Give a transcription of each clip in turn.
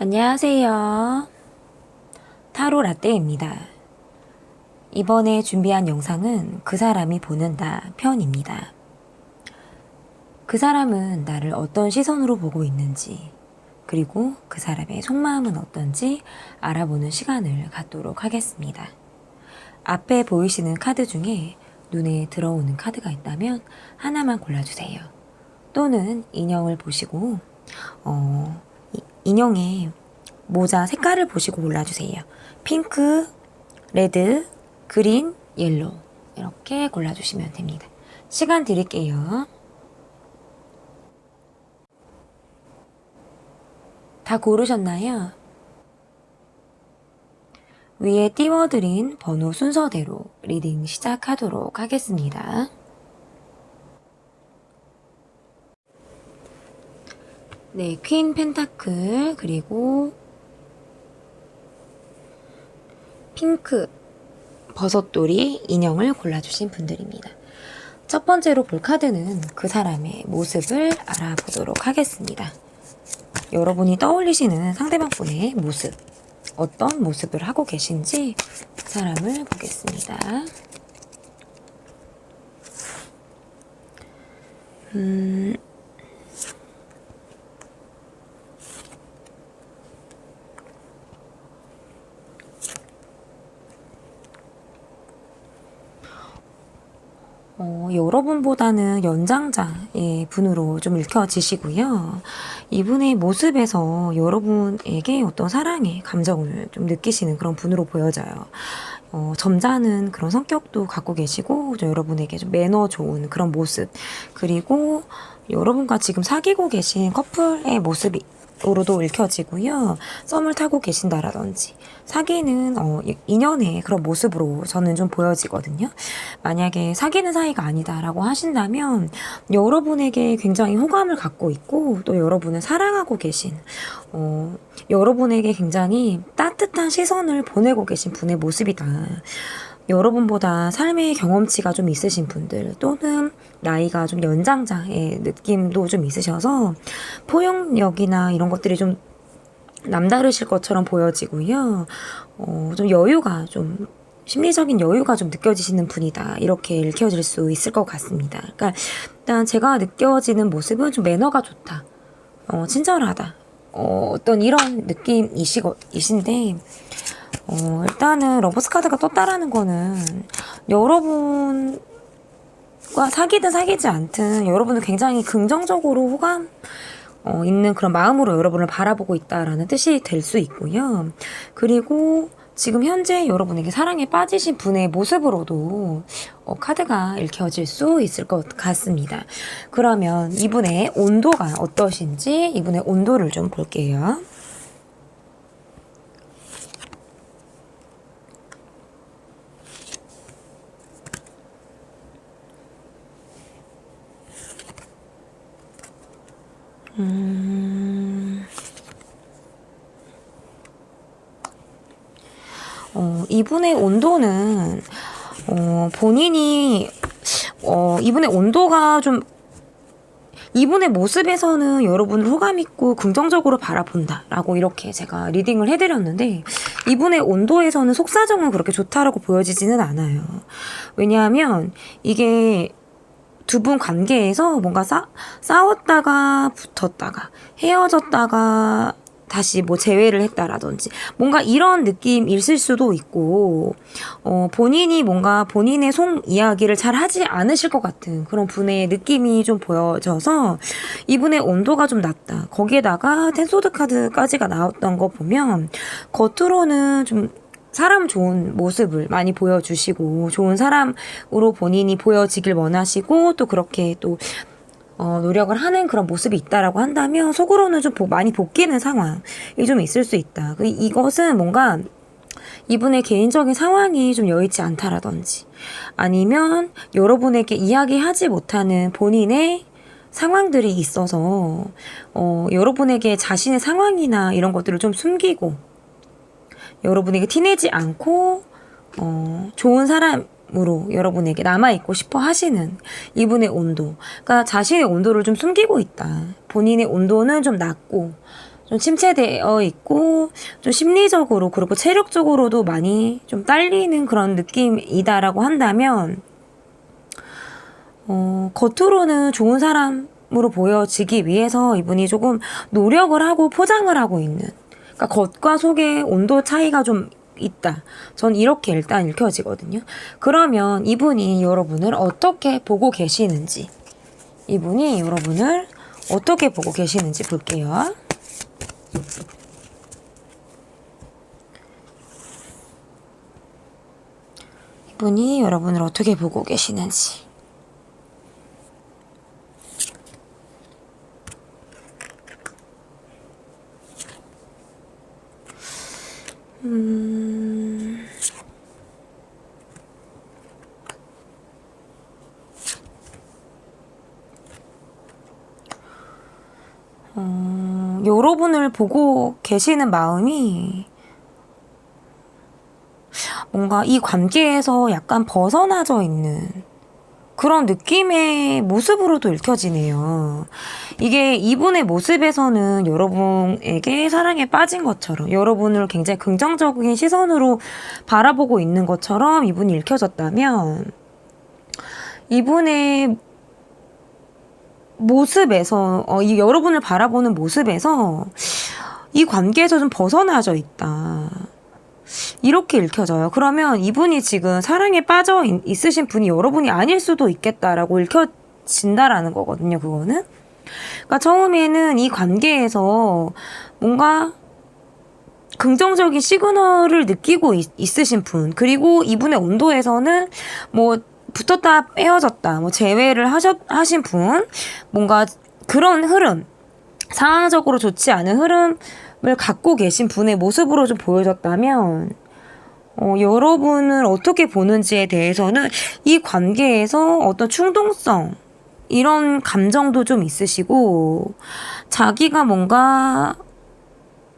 안녕하세요. 타로 라떼입니다. 이번에 준비한 영상은 그 사람이 보는다 편입니다. 그 사람은 나를 어떤 시선으로 보고 있는지, 그리고 그 사람의 속마음은 어떤지 알아보는 시간을 갖도록 하겠습니다. 앞에 보이시는 카드 중에 눈에 들어오는 카드가 있다면 하나만 골라주세요. 또는 인형을 보시고 인형의 모자 색깔을 보시고 골라주세요. 핑크, 레드, 그린, 옐로우 이렇게 골라주시면 됩니다. 시간 드릴게요. 다 고르셨나요? 위에 띄워드린 번호 순서대로 리딩 시작하도록 하겠습니다. 네, 퀸 펜타클, 그리고 핑크, 버섯돌이 인형을 골라주신 분들입니다. 첫 번째로 볼 카드는 그 사람의 모습을 알아보도록 하겠습니다. 여러분이 떠올리시는 상대방분의 모습, 어떤 모습을 하고 계신지 그 사람을 보겠습니다. 여러분보다는 연장자의 분으로 좀 읽혀지시고요. 이분의 모습에서 여러분에게 어떤 사랑의 감정을 좀 느끼시는 그런 분으로 보여져요. 점잖은 그런 성격도 갖고 계시고, 여러분에게 좀 매너 좋은 그런 모습, 그리고 여러분과 지금 사귀고 계신 커플의 모습이 로도 읽혀지고요. 썸을 타고 계신다라든지 사귀는 인연의 그런 모습으로 저는 좀 보여지거든요. 만약에 사귀는 사이가 아니다라고 하신다면 여러분에게 굉장히 호감을 갖고 있고, 또 여러분을 사랑하고 계신 여러분에게 굉장히 따뜻한 시선을 보내고 계신 분의 모습이다. 여러분보다 삶의 경험치가 좀 있으신 분들, 또는 나이가 좀 연장자의 느낌도 좀 있으셔서 포용력이나 이런 것들이 좀 남다르실 것처럼 보여지고요. 좀 여유가 좀 심리적인 여유가 좀 느껴지시는 분이다, 이렇게 읽혀질 수 있을 것 같습니다. 그러니까 일단 제가 느껴지는 모습은 좀 매너가 좋다, 친절하다, 어떤 이런 느낌이신데, 일단은 러버스 카드가 떴다라는 거는 여러분과 사귀든 사귀지 않든 여러분은 굉장히 긍정적으로 호감 있는 그런 마음으로 여러분을 바라보고 있다라는 뜻이 될 수 있고요. 그리고 지금 현재 여러분에게 사랑에 빠지신 분의 모습으로도 카드가 읽혀질 수 있을 것 같습니다. 그러면 이분의 온도가 어떠신지 이분의 온도를 좀 볼게요. 이분의 온도는 본인이 이분의 온도가 좀, 이분의 모습에서는 여러분을 호감있고 긍정적으로 바라본다 라고 이렇게 제가 리딩을 해드렸는데, 이분의 온도에서는 속사정은 그렇게 좋다라고 보여지지는 않아요. 왜냐하면 이게 두 분 관계에서 뭔가 싸웠다가 붙었다가 헤어졌다가 다시 뭐 재회를 했다라든지 뭔가 이런 느낌일 수도 있고, 본인이 뭔가 본인의 속 이야기를 잘 하지 않으실 것 같은 그런 분의 느낌이 좀 보여져서 이분의 온도가 좀 낮다. 거기에다가 텐소드 카드까지가 나왔던 거 보면 겉으로는 좀 사람 좋은 모습을 많이 보여주시고 좋은 사람으로 본인이 보여지길 원하시고, 또 그렇게 또 노력을 하는 그런 모습이 있다라고 한다면 속으로는 좀 많이 볶이는 상황이 좀 있을 수 있다. 이것은 뭔가 이분의 개인적인 상황이 좀 여의치 않다라든지, 아니면 여러분에게 이야기하지 못하는 본인의 상황들이 있어서 여러분에게 자신의 상황이나 이런 것들을 좀 숨기고 여러분에게 티내지 않고 좋은 사람으로 여러분에게 남아있고 싶어 하시는 이분의 온도, 그러니까 자신의 온도를 좀 숨기고 있다. 본인의 온도는 좀 낮고 좀 침체되어 있고 좀 심리적으로 그리고 체력적으로도 많이 좀 딸리는 그런 느낌이다라고 한다면 겉으로는 좋은 사람으로 보여지기 위해서 이분이 조금 노력을 하고 포장을 하고 있는, 그러니까 겉과 속의 온도 차이가 좀 있다. 전 이렇게 일단 읽혀지거든요. 그러면 이분이 여러분을 어떻게 보고 계시는지, 이분이 여러분을 어떻게 보고 계시는지 볼게요. 이분이 여러분을 어떻게 보고 계시는지. 여러분을 보고 계시는 마음이 뭔가 이 관계에서 약간 벗어나져 있는 그런 느낌의 모습으로도 읽혀지네요. 이게 이분의 모습에서는 여러분에게 사랑에 빠진 것처럼, 여러분을 굉장히 긍정적인 시선으로 바라보고 있는 것처럼 이분이 읽혀졌다면, 이분의 모습에서, 이 여러분을 바라보는 모습에서 이 관계에서 좀 벗어나져 있다. 이렇게 읽혀져요. 그러면 이분이 지금 사랑에 빠져 있으신 분이 여러분이 아닐 수도 있겠다라고 읽혀진다라는 거거든요, 그거는. 그러니까 처음에는 이 관계에서 뭔가 긍정적인 시그널을 느끼고 있으신 분, 그리고 이분의 온도에서는 뭐 붙었다 헤어졌다, 뭐 재회를 하신 분, 뭔가 그런 흐름, 상황적으로 좋지 않은 흐름을 갖고 계신 분의 모습으로 좀 보여졌다면, 여러분을 어떻게 보는지에 대해서는 이 관계에서 어떤 충동성, 이런 감정도 좀 있으시고, 자기가 뭔가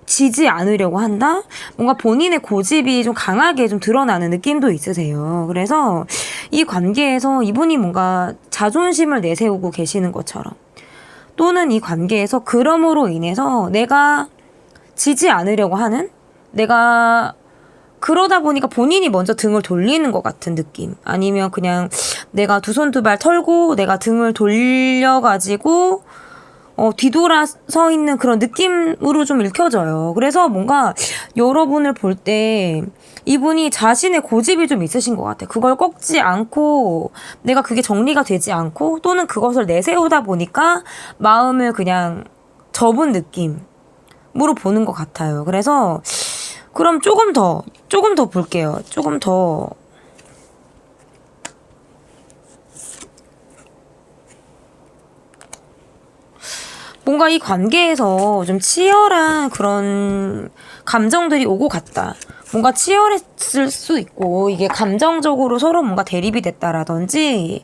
지지 않으려고 한다? 뭔가 본인의 고집이 좀 강하게 좀 드러나는 느낌도 있으세요. 그래서 이 관계에서 이분이 뭔가 자존심을 내세우고 계시는 것처럼, 또는 이 관계에서 그럼으로 인해서 내가 지지 않으려고 하는, 내가 그러다 보니까 본인이 먼저 등을 돌리는 것 같은 느낌, 아니면 그냥 내가 두 손 두 발 털고 내가 등을 돌려가지고 뒤돌아서 있는 그런 느낌으로 좀 읽혀져요. 그래서 뭔가 여러분을 볼 때 이분이 자신의 고집이 좀 있으신 것 같아요. 그걸 꺾지 않고, 내가 그게 정리가 되지 않고, 또는 그것을 내세우다 보니까 마음을 그냥 접은 느낌으로 보는 것 같아요. 그래서 그럼 조금 더 볼게요. 조금 더. 뭔가 이 관계에서 좀 치열한 그런 감정들이 오고 갔다. 뭔가 치열했을 수 있고, 이게 감정적으로 서로 뭔가 대립이 됐다라든지,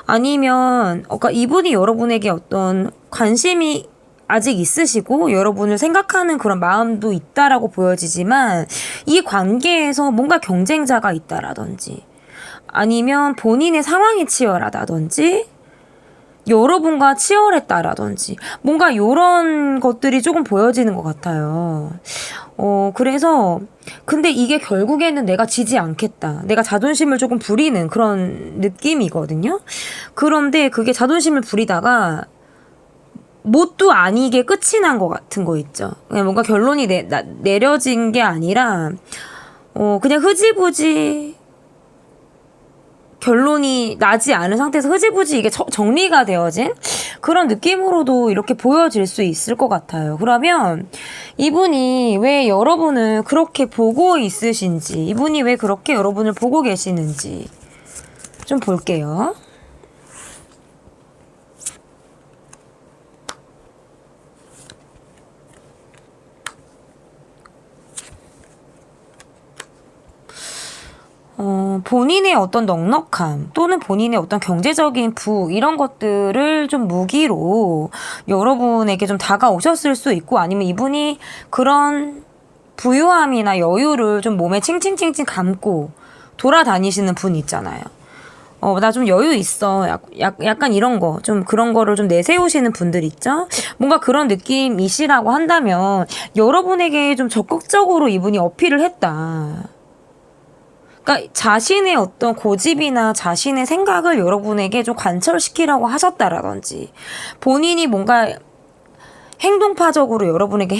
아니면 그러니까 이분이 여러분에게 어떤 관심이 아직 있으시고 여러분을 생각하는 그런 마음도 있다라고 보여지지만, 이 관계에서 뭔가 경쟁자가 있다라든지, 아니면 본인의 상황이 치열하다든지, 여러분과 치열했다라든지, 뭔가 이런 것들이 조금 보여지는 것 같아요. 그래서 근데 이게 결국에는 내가 지지 않겠다, 내가 자존심을 조금 부리는 그런 느낌이거든요. 그런데 그게 자존심을 부리다가 뭣도 아니게 끝이 난 것 같은 거 있죠. 그냥 뭔가 결론이 내려진 게 아니라 그냥 흐지부지 결론이 나지 않은 상태에서 흐지부지 이게 정리가 되어진 그런 느낌으로도 이렇게 보여질 수 있을 것 같아요. 그러면 이분이 왜 여러분을 그렇게 보고 있으신지, 이분이 왜 그렇게 여러분을 보고 계시는지 좀 볼게요. 본인의 어떤 넉넉함, 또는 본인의 어떤 경제적인 이런 것들을 좀 무기로 여러분에게 좀 다가오셨을 수 있고, 아니면 이분이 그런 부유함이나 여유를 좀 몸에 칭칭칭칭 감고 돌아다니시는 분 있잖아요. 나 좀 여유 있어. 약간 이런 거, 좀 그런 거를 좀 내세우시는 분들 있죠? 뭔가 그런 느낌이시라고 한다면 여러분에게 좀 적극적으로 이분이 어필을 했다. 그러니까 자신의 어떤 고집이나 자신의 생각을 여러분에게 좀 관철시키라고 하셨다라든지 본인이 뭔가 행동파적으로 여러분에게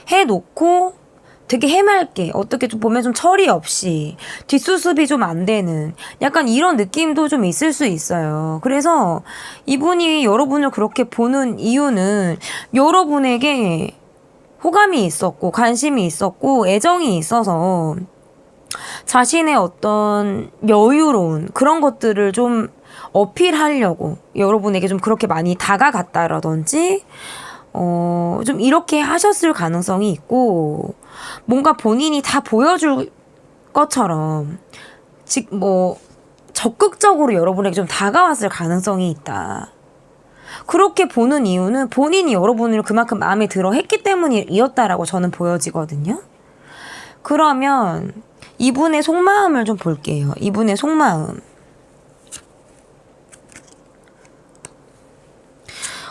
해놓고 되게 해맑게 어떻게 좀 보면 좀 처리 없이 뒷수습이 좀 안 되는 약간 이런 느낌도 좀 있을 수 있어요. 그래서 이분이 여러분을 그렇게 보는 이유는 여러분에게 호감이 있었고 관심이 있었고 애정이 있어서 자신의 어떤 여유로운 그런 것들을 좀 어필하려고 여러분에게 좀 그렇게 많이 다가갔다라든지 좀 이렇게 하셨을 가능성이 있고 뭔가 본인이 다 보여줄 것처럼 적극적으로 여러분에게 좀 다가왔을 가능성이 있다. 그렇게 보는 이유는 본인이 여러분을 그만큼 마음에 들어 했기 때문이었다라고 저는 보여지거든요. 그러면 이분의 속마음을 좀 볼게요. 이분의 속마음.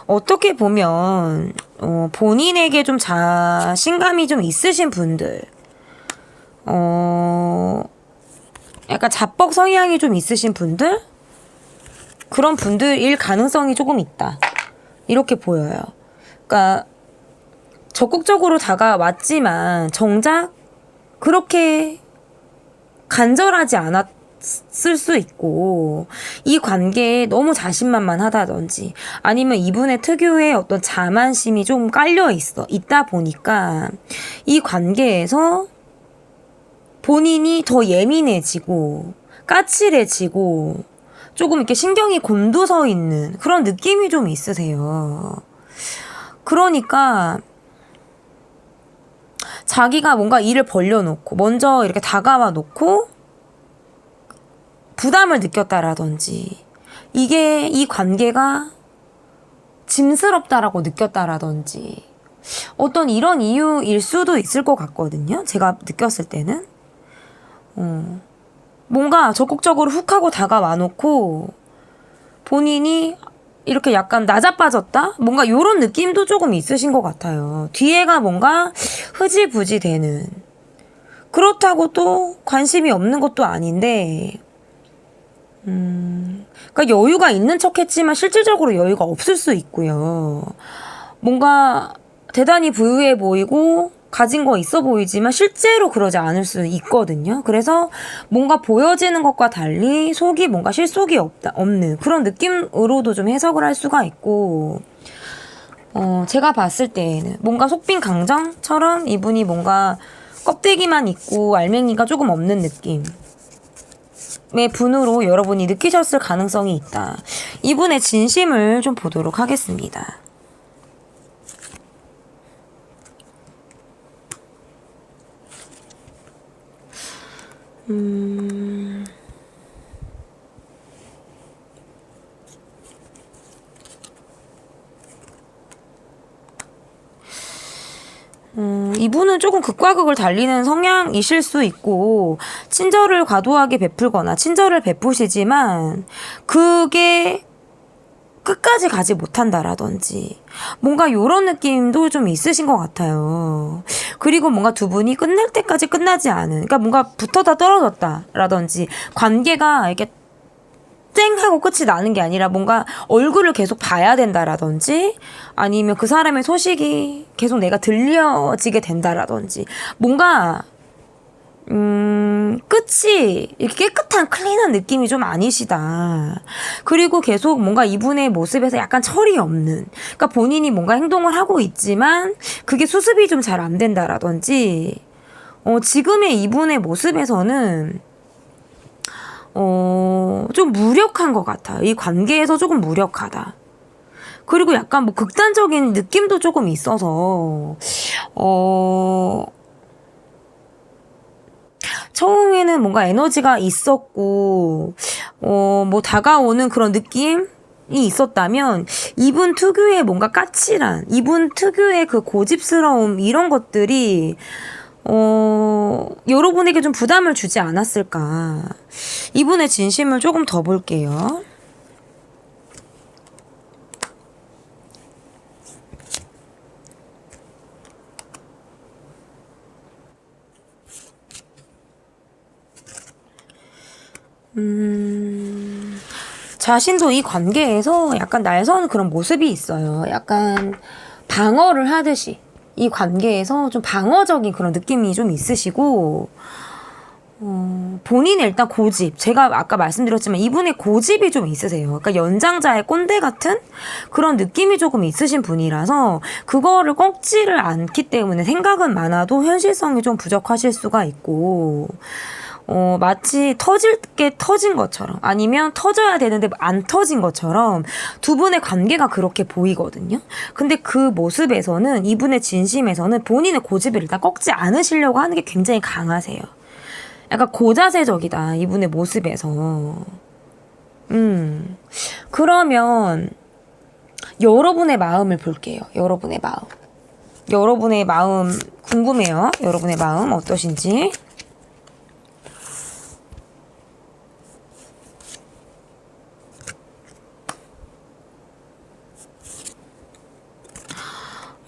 어떻게 보면 본인에게 좀 자신감이 좀 있으신 분들, 약간 자뻑 성향이 좀 있으신 분들, 그런 분들일 가능성이 조금 있다. 이렇게 보여요. 그러니까 적극적으로 다가왔지만 정작 그렇게 간절하지 않았을 수 있고 이 관계에 너무 자신만만하다든지 아니면 이분의 특유의 어떤 자만심이 좀 깔려 있다 보니까 이 관계에서 본인이 더 예민해지고 까칠해지고 조금 이렇게 신경이 곤두서 있는 그런 느낌이 좀 있으세요. 그러니까 자기가 뭔가 일을 벌려놓고 먼저 이렇게 다가와 놓고 부담을 느꼈다라든지 이게 이 관계가 짐스럽다라고 느꼈다라든지 어떤 이런 이유일 수도 있을 것 같거든요. 제가 느꼈을 때는 뭔가 적극적으로 훅 하고 다가와 놓고 본인이 이렇게 약간 낮아빠졌다? 뭔가 요런 느낌도 조금 있으신 것 같아요. 뒤에가 뭔가 흐지부지 되는. 그렇다고 또 관심이 없는 것도 아닌데, 그러니까 여유가 있는 척 했지만 실질적으로 여유가 없을 수 있고요. 뭔가 대단히 부유해 보이고, 가진 거 있어 보이지만 실제로 그러지 않을 수 있거든요. 그래서 뭔가 보여지는 것과 달리 속이 뭔가 실속이 없는 그런 느낌으로도 좀 해석을 할 수가 있고 제가 봤을 때에는 뭔가 속빈 강정처럼 이분이 뭔가 껍데기만 있고 알맹이가 조금 없는 느낌의 분으로 여러분이 느끼셨을 가능성이 있다. 이분의 진심을 좀 보도록 하겠습니다. 이분은 조금 극과 극을 달리는 성향이실 수 있고 친절을 과도하게 베풀거나 친절을 베푸시지만 그게 끝까지 가지 못한다라든지 뭔가 요런 느낌도 좀 있으신 것 같아요. 그리고 뭔가 두 분이 끝낼 때까지 끝나지 않은 그러니까 뭔가 붙어다 떨어졌다라든지 관계가 이렇게 땡 하고 끝이 나는 게 아니라 뭔가 얼굴을 계속 봐야 된다라든지 아니면 그 사람의 소식이 계속 내가 들려지게 된다라든지 뭔가 끝이 이렇게 깨끗한 클린한 느낌이 좀 아니시다. 그리고 계속 뭔가 이분의 모습에서 약간 철이 없는 그러니까 본인이 뭔가 행동을 하고 있지만 그게 수습이 좀 잘 안 된다라든지 지금의 이분의 모습에서는 좀 무력한 것 같아요. 이 관계에서 조금 무력하다. 그리고 약간 뭐 극단적인 느낌도 조금 있어서 처음에는 뭔가 에너지가 있었고 뭐 다가오는 그런 느낌이 있었다면 이분 특유의 뭔가 까칠한 이분 특유의 그 고집스러움 이런 것들이 여러분에게 좀 부담을 주지 않았을까. 이분의 진심을 조금 더 볼게요. 자신도 이 관계에서 약간 날선 그런 모습이 있어요. 약간 방어를 하듯이 이 관계에서 좀 방어적인 그런 느낌이 좀 있으시고, 본인의 일단 고집, 제가 아까 말씀드렸지만 이분의 고집이 좀 있으세요. 그러니까 연장자의 꼰대 같은 그런 느낌이 조금 있으신 분이라서 그거를 꺾지를 않기 때문에 생각은 많아도 현실성이 좀 부족하실 수가 있고, 마치 터질 게 터진 것처럼 아니면 터져야 되는데 안 터진 것처럼 두 분의 관계가 그렇게 보이거든요. 근데 그 모습에서는 이분의 진심에서는 본인의 고집을 일단 꺾지 않으시려고 하는 게 굉장히 강하세요. 약간 고자세적이다, 이분의 모습에서. 그러면 여러분의 마음을 볼게요. 여러분의 마음. 여러분의 마음 궁금해요. 여러분의 마음 어떠신지.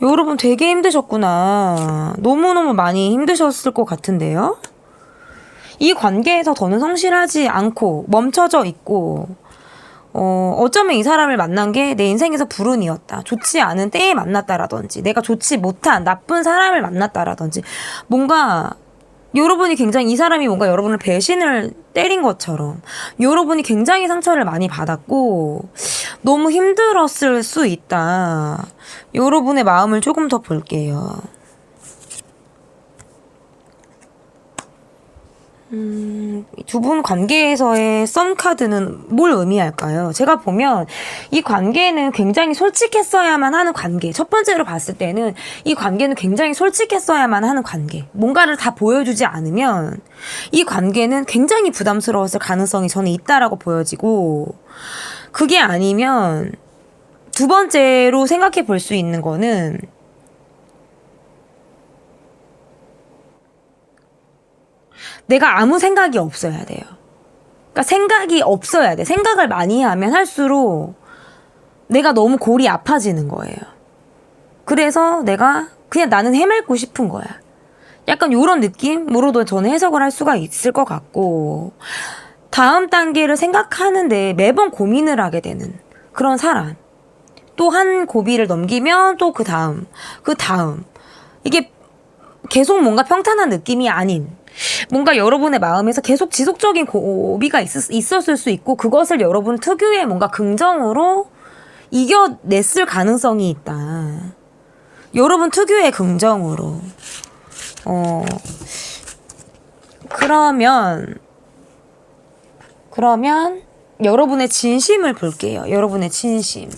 여러분 되게 힘드셨구나. 너무너무 많이 힘드셨을 것 같은데요. 이 관계에서 더는 성실하지 않고 멈춰져 있고, 어쩌면 이 사람을 만난 게 내 인생에서 불운이었다. 좋지 않은 때에 만났다라든지, 내가 좋지 못한 나쁜 사람을 만났다라든지, 뭔가 여러분이 굉장히 이 사람이 뭔가 여러분을 배신을 때린 것처럼 여러분이 굉장히 상처를 많이 받았고 너무 힘들었을 수 있다. 여러분의 마음을 조금 더 볼게요. 두 분 관계에서의 썸 카드는 뭘 의미할까요? 제가 보면 이 관계는 굉장히 솔직했어야만 하는 관계. 첫 번째로 봤을 때는 이 관계는 굉장히 솔직했어야만 하는 관계. 뭔가를 다 보여주지 않으면 이 관계는 굉장히 부담스러웠을 가능성이 저는 있다라고 보여지고, 그게 아니면 두 번째로 생각해 볼 수 있는 거는 내가 아무 생각이 없어야 돼요. 그러니까 생각이 없어야 돼. 생각을 많이 하면 할수록 내가 너무 골이 아파지는 거예요. 그래서 내가 그냥 나는 해맑고 싶은 거야. 약간 이런 느낌으로도 저는 해석을 할 수가 있을 것 같고, 다음 단계를 생각하는데 매번 고민을 하게 되는 그런 사람. 또 한 고비를 넘기면 또 그 다음. 이게 계속 뭔가 평탄한 느낌이 아닌, 뭔가 여러분의 마음에서 계속 지속적인 고비가 있었을 수 있고, 그것을 여러분 특유의 뭔가 긍정으로 이겨냈을 가능성이 있다. 여러분 특유의 긍정으로. 그러면 여러분의 진심을 볼게요. 여러분의 진심.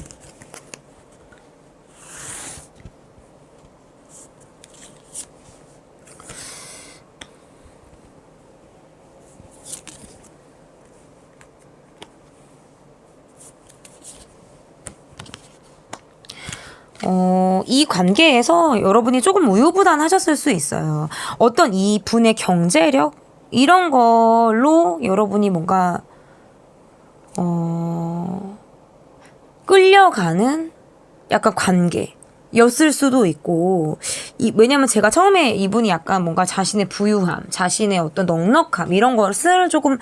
이 관계에서 여러분이 조금 우유부단하셨을 수 있어요. 어떤 이 분의 경제력? 이런 걸로 여러분이 뭔가, 끌려가는 약간 관계였을 수도 있고, 왜냐면 제가 처음에 이분이 약간 뭔가 자신의 부유함, 자신의 어떤 넉넉함, 이런 것을 조금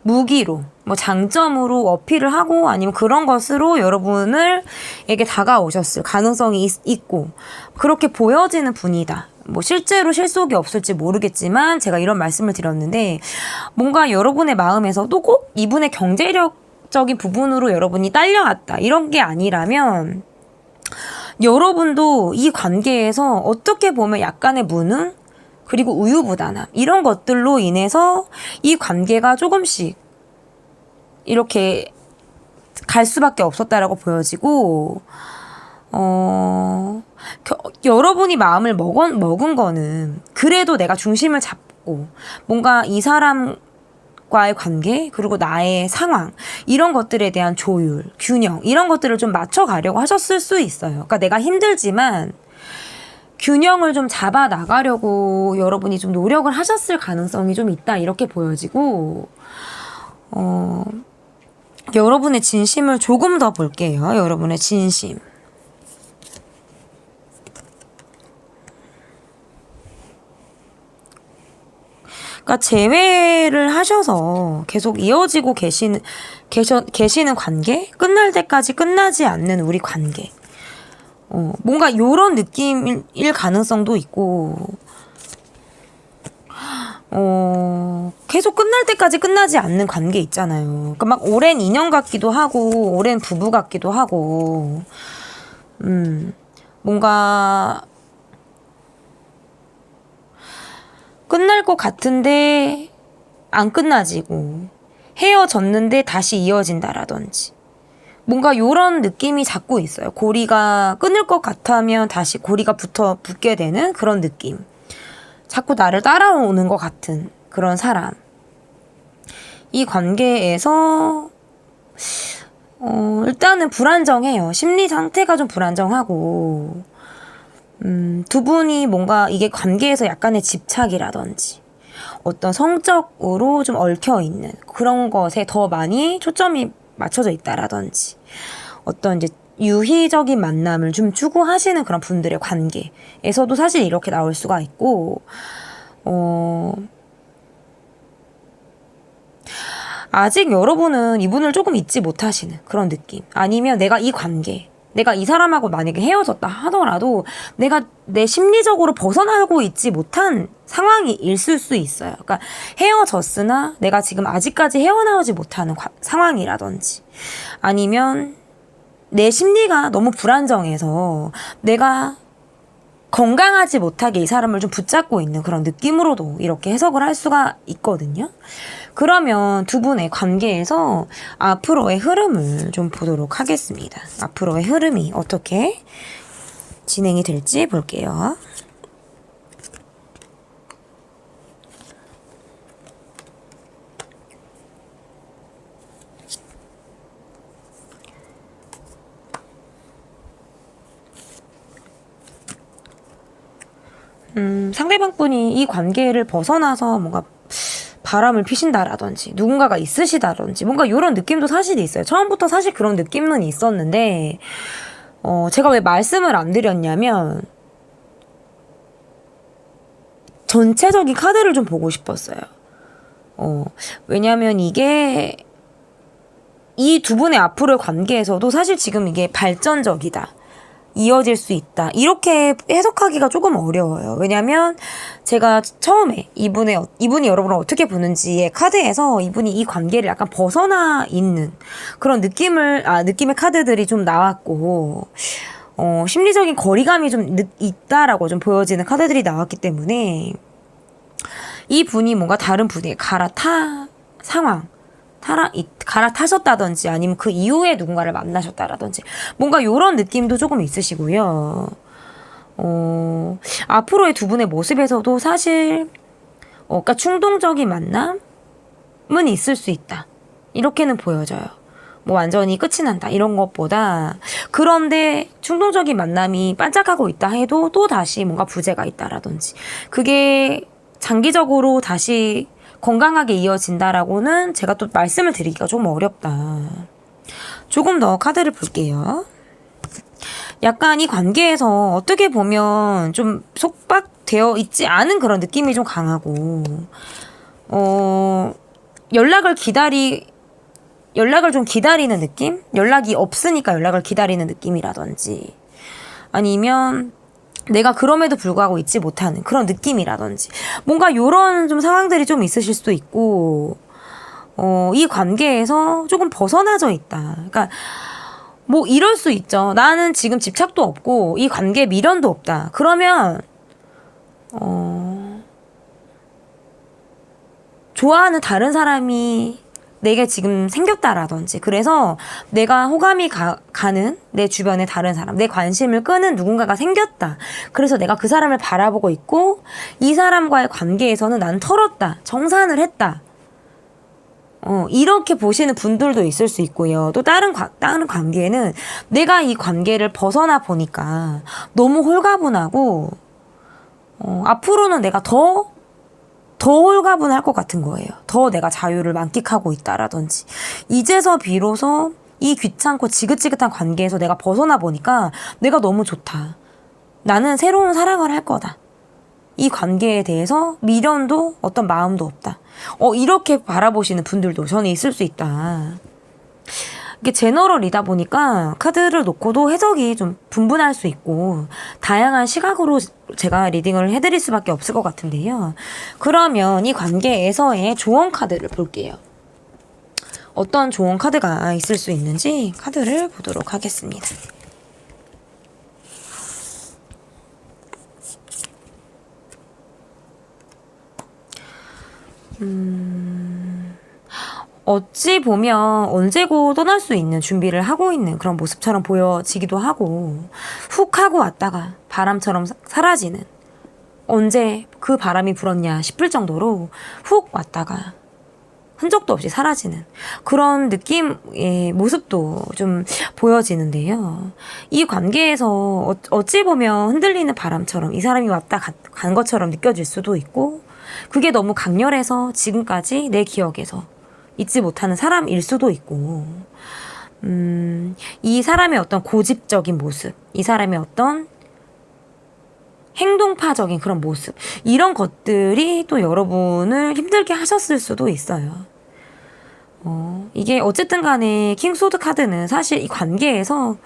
무기로, 뭐 장점으로 어필을 하고 아니면 그런 것으로 여러분에게 다가오셨을 가능성이 있고, 그렇게 보여지는 분이다. 뭐 실제로 실속이 없을지 모르겠지만 제가 이런 말씀을 드렸는데, 뭔가 여러분의 마음에서도 꼭 이분의 경제력적인 부분으로 여러분이 딸려왔다, 이런 게 아니라면 여러분도 이 관계에서 어떻게 보면 약간의 무능, 그리고 우유부단함, 이런 것들로 인해서 이 관계가 조금씩 이렇게 갈 수밖에 없었다라고 보여지고, 여러분이 마음을 먹은 거는 그래도 내가 중심을 잡고 뭔가 이 사람과의 관계, 그리고 나의 상황, 이런 것들에 대한 조율, 균형, 이런 것들을 좀 맞춰가려고 하셨을 수 있어요. 그러니까 내가 힘들지만 균형을 좀 잡아 나가려고 여러분이 좀 노력을 하셨을 가능성이 좀 있다 이렇게 보여지고 여러분의 진심을 조금 더 볼게요. 여러분의 진심. 그러니까 재회를 하셔서 계속 이어지고 계시는 관계? 끝날 때까지 끝나지 않는 우리 관계. 뭔가 요런 느낌일 가능성도 있고, 계속 끝날 때까지 끝나지 않는 관계 있잖아요. 그러니까 막 오랜 인연 같기도 하고, 오랜 부부 같기도 하고, 뭔가, 끝날 것 같은데 안 끝나지고 헤어졌는데 다시 이어진다라든지 뭔가 요런 느낌이 자꾸 있어요. 고리가 끊을 것 같으면 다시 고리가 붙게 되는 그런 느낌. 자꾸 나를 따라오는 것 같은 그런 사람. 이 관계에서 일단은 불안정해요. 심리 상태가 좀 불안정하고 두 분이 뭔가 이게 관계에서 약간의 집착이라든지 어떤 성적으로 좀 얽혀있는 그런 것에 더 많이 초점이 맞춰져 있다라든지 어떤 이제 유희적인 만남을 좀 추구하시는 그런 분들의 관계에서도 사실 이렇게 나올 수가 있고 아직 여러분은 이분을 조금 잊지 못하시는 그런 느낌. 아니면 내가 이 사람하고 만약에 헤어졌다 하더라도 내가 내 심리적으로 벗어나고 있지 못한 상황이 있을 수 있어요. 그러니까 헤어졌으나 내가 지금 아직까지 헤어나오지 못하는 상황이라든지 아니면 내 심리가 너무 불안정해서 내가 건강하지 못하게 이 사람을 좀 붙잡고 있는 그런 느낌으로도 이렇게 해석을 할 수가 있거든요. 그러면 두 분의 관계에서 앞으로의 흐름을 좀 보도록 하겠습니다. 앞으로의 흐름이 어떻게 진행이 될지 볼게요. 상대방 분이 이 관계를 벗어나서 뭔가 바람을 피신다라든지 누군가가 있으시다든지 뭔가 이런 느낌도 사실 있어요. 처음부터 사실 그런 느낌은 있었는데 제가 왜 말씀을 안 드렸냐면 전체적인 카드를 좀 보고 싶었어요. 왜냐면 이게 이 두 분의 앞으로의 관계에서도 사실 지금 이게 발전적이다. 이어질 수 있다. 이렇게 해석하기가 조금 어려워요. 왜냐면 제가 처음에 이분이 여러분을 어떻게 보는지의 카드에서 이분이 이 관계를 약간 벗어나 있는 그런 느낌의 카드들이 좀 나왔고, 심리적인 거리감이 좀 있다라고 좀 보여지는 카드들이 나왔기 때문에 이 분이 뭔가 다른 분에게 갈아타셨다든지 아니면 그 이후에 누군가를 만나셨다라든지 뭔가 요런 느낌도 조금 있으시고요. 앞으로의 두 분의 모습에서도 사실 그러니까 충동적인 만남은 있을 수 있다. 이렇게는 보여져요. 뭐 완전히 끝이 난다 이런 것보다 그런데 충동적인 만남이 반짝하고 있다 해도 또 다시 뭔가 부재가 있다라든지 그게 장기적으로 다시 건강하게 이어진다라고는 제가 또 말씀을 드리기가 좀 어렵다. 조금 더 카드를 볼게요. 약간 이 관계에서 어떻게 보면 좀 속박되어 있지 않은 그런 느낌이 좀 강하고 연락을 좀 기다리는 느낌? 연락이 없으니까 연락을 기다리는 느낌이라든지 아니면 내가 그럼에도 불구하고 잊지 못하는 그런 느낌이라든지 뭔가 요런 좀 상황들이 좀 있으실 수도 있고 이 관계에서 조금 벗어나져 있다. 그러니까 뭐 이럴 수 있죠. 나는 지금 집착도 없고 이 관계에 미련도 없다. 그러면 좋아하는 다른 사람이 내게 지금 생겼다라든지 그래서 내가 호감이 가는 내 주변의 다른 사람 내 관심을 끄는 누군가가 생겼다. 그래서 내가 그 사람을 바라보고 있고 이 사람과의 관계에서는 나는 털었다. 정산을 했다. 이렇게 보시는 분들도 있을 수 있고요. 또 다른 관계에는 내가 이 관계를 벗어나 보니까 너무 홀가분하고 앞으로는 내가 더 홀가분할 것 같은 거예요. 더 내가 자유를 만끽하고 있다라든지. 이제서 비로소 이 귀찮고 지긋지긋한 관계에서 내가 벗어나 보니까 내가 너무 좋다. 나는 새로운 사랑을 할 거다. 이 관계에 대해서 미련도 어떤 마음도 없다. 이렇게 바라보시는 분들도 저는 있을 수 있다. 이게 제너럴이다 보니까 카드를 놓고도 해석이 좀 분분할 수 있고 다양한 시각으로 제가 리딩을 해드릴 수밖에 없을 것 같은데요. 그러면 이 관계에서의 조언 카드를 볼게요. 어떤 조언 카드가 있을 수 있는지 카드를 보도록 하겠습니다. 어찌 보면 언제고 떠날 수 있는 준비를 하고 있는 그런 모습처럼 보여지기도 하고 훅 하고 왔다가 바람처럼 사라지는 언제 그 바람이 불었냐 싶을 정도로 훅 왔다가 흔적도 없이 사라지는 그런 느낌의 모습도 좀 보여지는데요. 이 관계에서 어찌 보면 흔들리는 바람처럼 이 사람이 왔다 간 것처럼 느껴질 수도 있고 그게 너무 강렬해서 지금까지 내 기억에서 잊지 못하는 사람일 수도 있고 이 사람의 어떤 고집적인 모습, 이 사람의 어떤 행동파적인 그런 모습 이런 것들이 또 여러분을 힘들게 하셨을 수도 있어요. 이게 어쨌든 간에 킹소드 카드는 사실 이 관계에서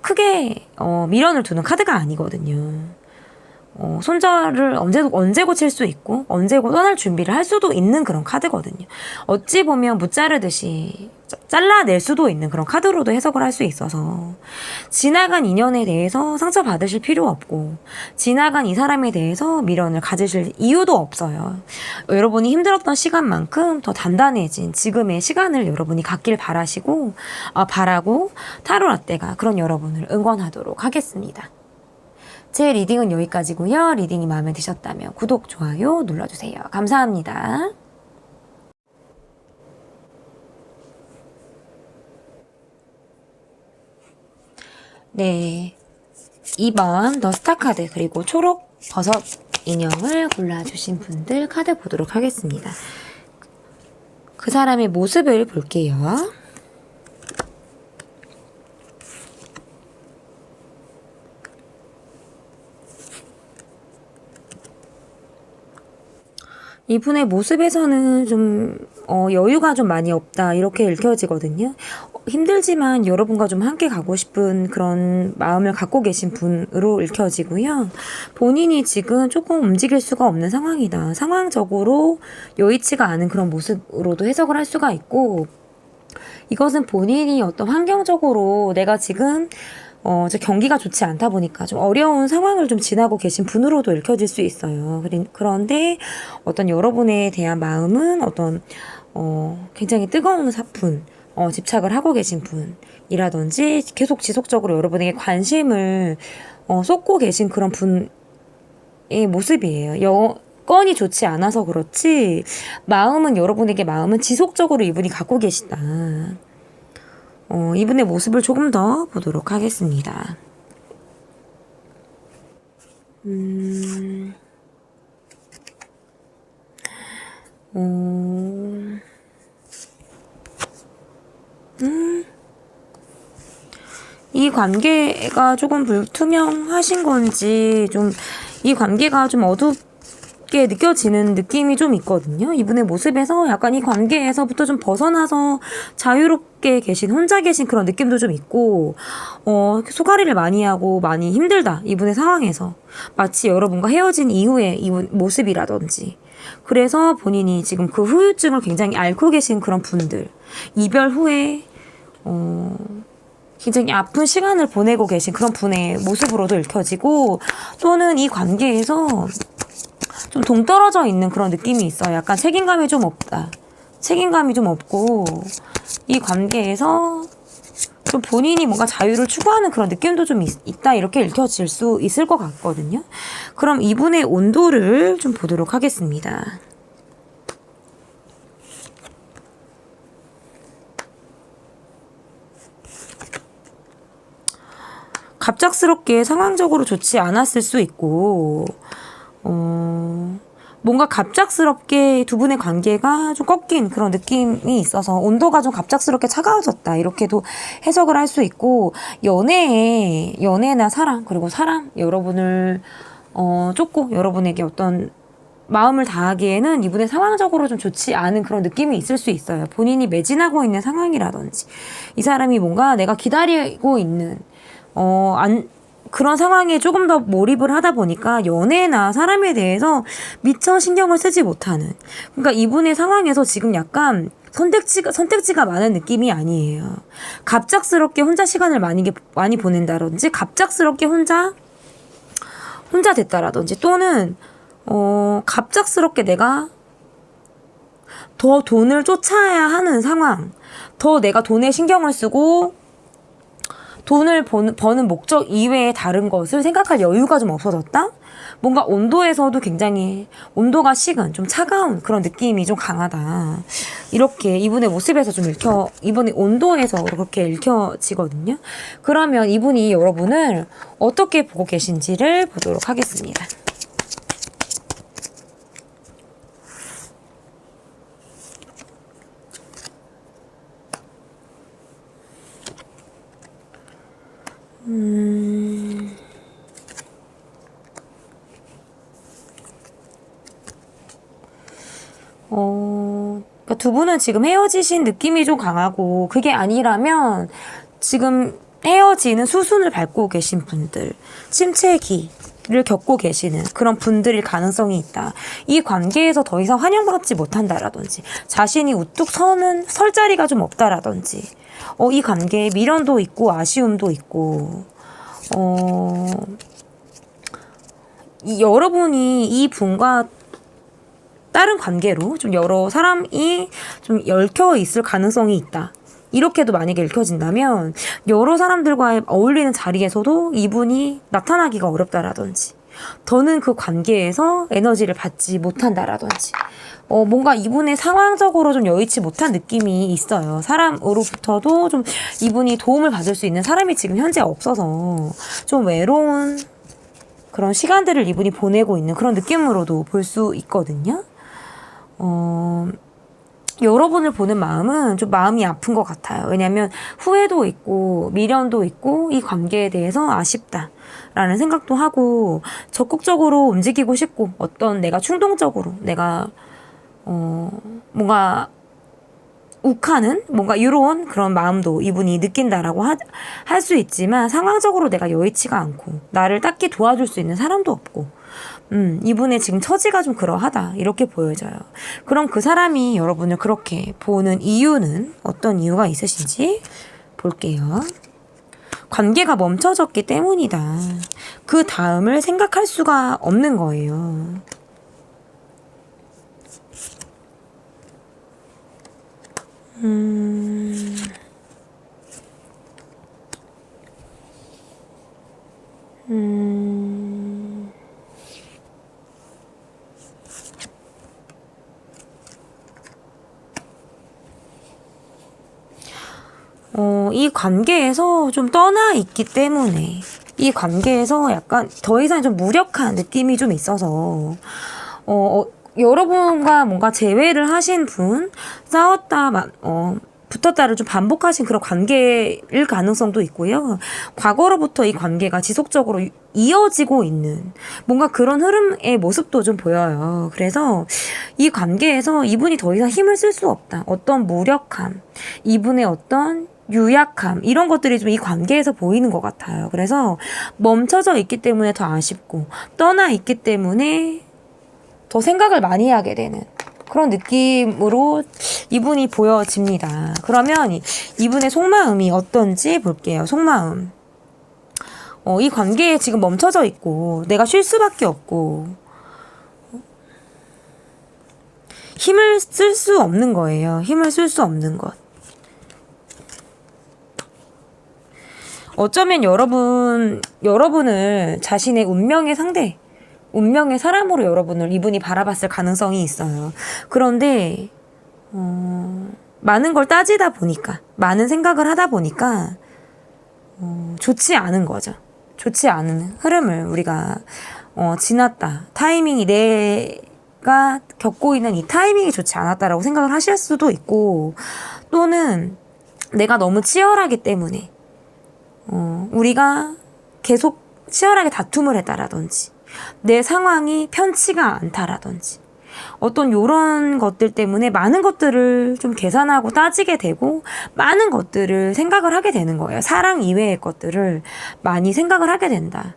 크게 미련을 두는 카드가 아니거든요. 손절을 언제 고칠 수 있고 언제고 떠날 준비를 할 수도 있는 그런 카드거든요. 어찌 보면 무자르듯이 잘라낼 수도 있는 그런 카드로도 해석을 할 수 있어서 지나간 인연에 대해서 상처받으실 필요 없고 지나간 이 사람에 대해서 미련을 가지실 이유도 없어요. 여러분이 힘들었던 시간만큼 더 단단해진 지금의 시간을 여러분이 갖길 바라고 타로 라떼가 그런 여러분을 응원하도록 하겠습니다. 제 리딩은 여기까지고요. 리딩이 마음에 드셨다면 구독, 좋아요 눌러주세요. 감사합니다. 네, 2번 더 스타 카드 그리고 초록 버섯 인형을 골라주신 분들 카드 보도록 하겠습니다. 그 사람의 모습을 볼게요. 이분의 모습에서는 좀 여유가 좀 많이 없다 이렇게 읽혀지거든요. 힘들지만 여러분과 좀 함께 가고 싶은 그런 마음을 갖고 계신 분으로 읽혀지고요. 본인이 지금 조금 움직일 수가 없는 상황이다. 상황적으로 여의치가 않은 그런 모습으로도 해석을 할 수가 있고 이것은 본인이 어떤 환경적으로 내가 지금 경기가 좋지 않다 보니까 좀 어려운 상황을 좀 지나고 계신 분으로도 읽혀질 수 있어요. 그런데 어떤 여러분에 대한 마음은 어떤 굉장히 뜨거운 사분, 집착을 하고 계신 분이라든지 계속 지속적으로 여러분에게 관심을 쏟고 계신 그런 분의 모습이에요. 여건이 좋지 않아서 그렇지 여러분에게 마음은 지속적으로 이분이 갖고 계시다. 이분의 모습을 조금 더 보도록 하겠습니다. 이 관계가 조금 불투명하신 건지 이 관계가 좀 어둡게 느껴지는 느낌이 좀 있거든요. 이분의 모습에서 약간 이 관계에서부터 좀 벗어나서 자유롭게 혼자 계신 그런 느낌도 좀 있고, 소가리를 많이 하고 많이 힘들다. 이분의 상황에서. 마치 여러분과 헤어진 이후의 이분 모습이라든지. 그래서 본인이 지금 그 후유증을 굉장히 앓고 계신 그런 분들. 이별 후에, 굉장히 아픈 시간을 보내고 계신 그런 분의 모습으로도 읽혀지고, 또는 이 관계에서 좀 동떨어져 있는 그런 느낌이 있어요. 약간 책임감이 좀 없다. 책임감이 좀 없고 이 관계에서 좀 본인이 뭔가 자유를 추구하는 그런 느낌도 좀 있다. 이렇게 읽혀질 수 있을 것 같거든요. 그럼 이분의 온도를 좀 보도록 하겠습니다. 갑작스럽게 상황적으로 좋지 않았을 수 있고 뭔가 갑작스럽게 두 분의 관계가 좀 꺾인 그런 느낌이 있어서 온도가 좀 갑작스럽게 차가워졌다. 이렇게도 해석을 할 수 있고, 연애나 사랑, 그리고 사람, 여러분을, 쫓고 여러분에게 어떤 마음을 다하기에는 이분의 상황적으로 좀 좋지 않은 그런 느낌이 있을 수 있어요. 본인이 매진하고 있는 상황이라든지, 이 사람이 뭔가 내가 기다리고 있는, 그런 상황에 조금 더 몰입을 하다 보니까 연애나 사람에 대해서 미처 신경을 쓰지 못하는. 그러니까 이분의 상황에서 지금 약간 선택지가 많은 느낌이 아니에요. 갑작스럽게 혼자 시간을 많이 보낸다든지, 갑작스럽게 혼자 됐다라든지, 또는, 갑작스럽게 내가 더 돈을 쫓아야 하는 상황, 더 내가 돈에 신경을 쓰고, 돈을 버는 목적 이외에 다른 것을 생각할 여유가 좀 없어졌다? 뭔가 온도에서도 굉장히 온도가 식은 좀 차가운 그런 느낌이 좀 강하다. 이렇게 이분의 모습에서 좀 이분의 온도에서 그렇게 읽혀지거든요. 그러면 이분이 여러분을 어떻게 보고 계신지를 보도록 하겠습니다. 그러니까 두 분은 지금 헤어지신 느낌이 좀 강하고, 그게 아니라면 지금 헤어지는 수순을 밟고 계신 분들, 침체기를 겪고 계시는 그런 분들일 가능성이 있다. 이 관계에서 더 이상 환영받지 못한다라든지, 자신이 우뚝 설 자리가 좀 없다라든지, 이 관계에 미련도 있고 아쉬움도 있고, 여러분이 이 분과 다른 관계로 좀 여러 사람이 좀 얽혀 있을 가능성이 있다. 이렇게도 만약에 읽혀진다면 여러 사람들과 어울리는 자리에서도 이분이 나타나기가 어렵다라든지, 더는 그 관계에서 에너지를 받지 못한다라든지, 뭔가 이분의 상황적으로 좀 여의치 못한 느낌이 있어요. 사람으로부터도 좀 이분이 도움을 받을 수 있는 사람이 지금 현재 없어서 좀 외로운 그런 시간들을 이분이 보내고 있는 그런 느낌으로도 볼 수 있거든요. 여러분을 보는 마음은 좀 마음이 아픈 것 같아요. 왜냐하면 후회도 있고 미련도 있고 이 관계에 대해서 아쉽다라는 생각도 하고, 적극적으로 움직이고 싶고, 어떤 내가 충동적으로 내가 뭔가 욱하는 뭔가 이런 그런 마음도 이분이 느낀다라고 할 수 있지만, 상황적으로 내가 여의치가 않고 나를 딱히 도와줄 수 있는 사람도 없고, 이분의 지금 처지가 좀 그러하다 이렇게 보여져요. 그럼 그 사람이 여러분을 그렇게 보는 이유는 어떤 이유가 있으신지 볼게요. 관계가 멈춰졌기 때문이다. 그 다음을 생각할 수가 없는 거예요. 이 관계에서 좀 떠나 있기 때문에, 이 관계에서 약간 더 이상 좀 무력한 느낌이 좀 있어서, 여러분과 뭔가 재회를 하신 분, 붙었다를 좀 반복하신 그런 관계일 가능성도 있고요. 과거로부터 이 관계가 지속적으로 이어지고 있는 뭔가 그런 흐름의 모습도 좀 보여요. 그래서 이 관계에서 이분이 더 이상 힘을 쓸 수 없다. 어떤 무력함, 이분의 어떤 유약함, 이런 것들이 좀 이 관계에서 보이는 것 같아요. 그래서 멈춰져 있기 때문에 더 아쉽고, 떠나 있기 때문에 더 생각을 많이 하게 되는 그런 느낌으로 이분이 보여집니다. 그러면 이분의 속마음이 어떤지 볼게요. 속마음. 이 관계에 지금 멈춰져 있고 내가 쉴 수밖에 없고 힘을 쓸 수 없는 거예요. 힘을 쓸 수 없는 것. 어쩌면 여러분을 자신의 운명의 상대, 운명의 사람으로 여러분을 이분이 바라봤을 가능성이 있어요. 그런데 많은 걸 따지다 보니까, 많은 생각을 하다 보니까 좋지 않은 거죠. 좋지 않은 흐름을 우리가 지났다. 타이밍이 내가 겪고 있는 이 타이밍이 좋지 않았다라고 생각을 하실 수도 있고, 또는 내가 너무 치열하기 때문에 우리가 계속 치열하게 다툼을 했다라든지, 내 상황이 편치가 않다라든지, 어떤 요런 것들 때문에 많은 것들을 좀 계산하고 따지게 되고 많은 것들을 생각을 하게 되는 거예요. 사랑 이외의 것들을 많이 생각을 하게 된다.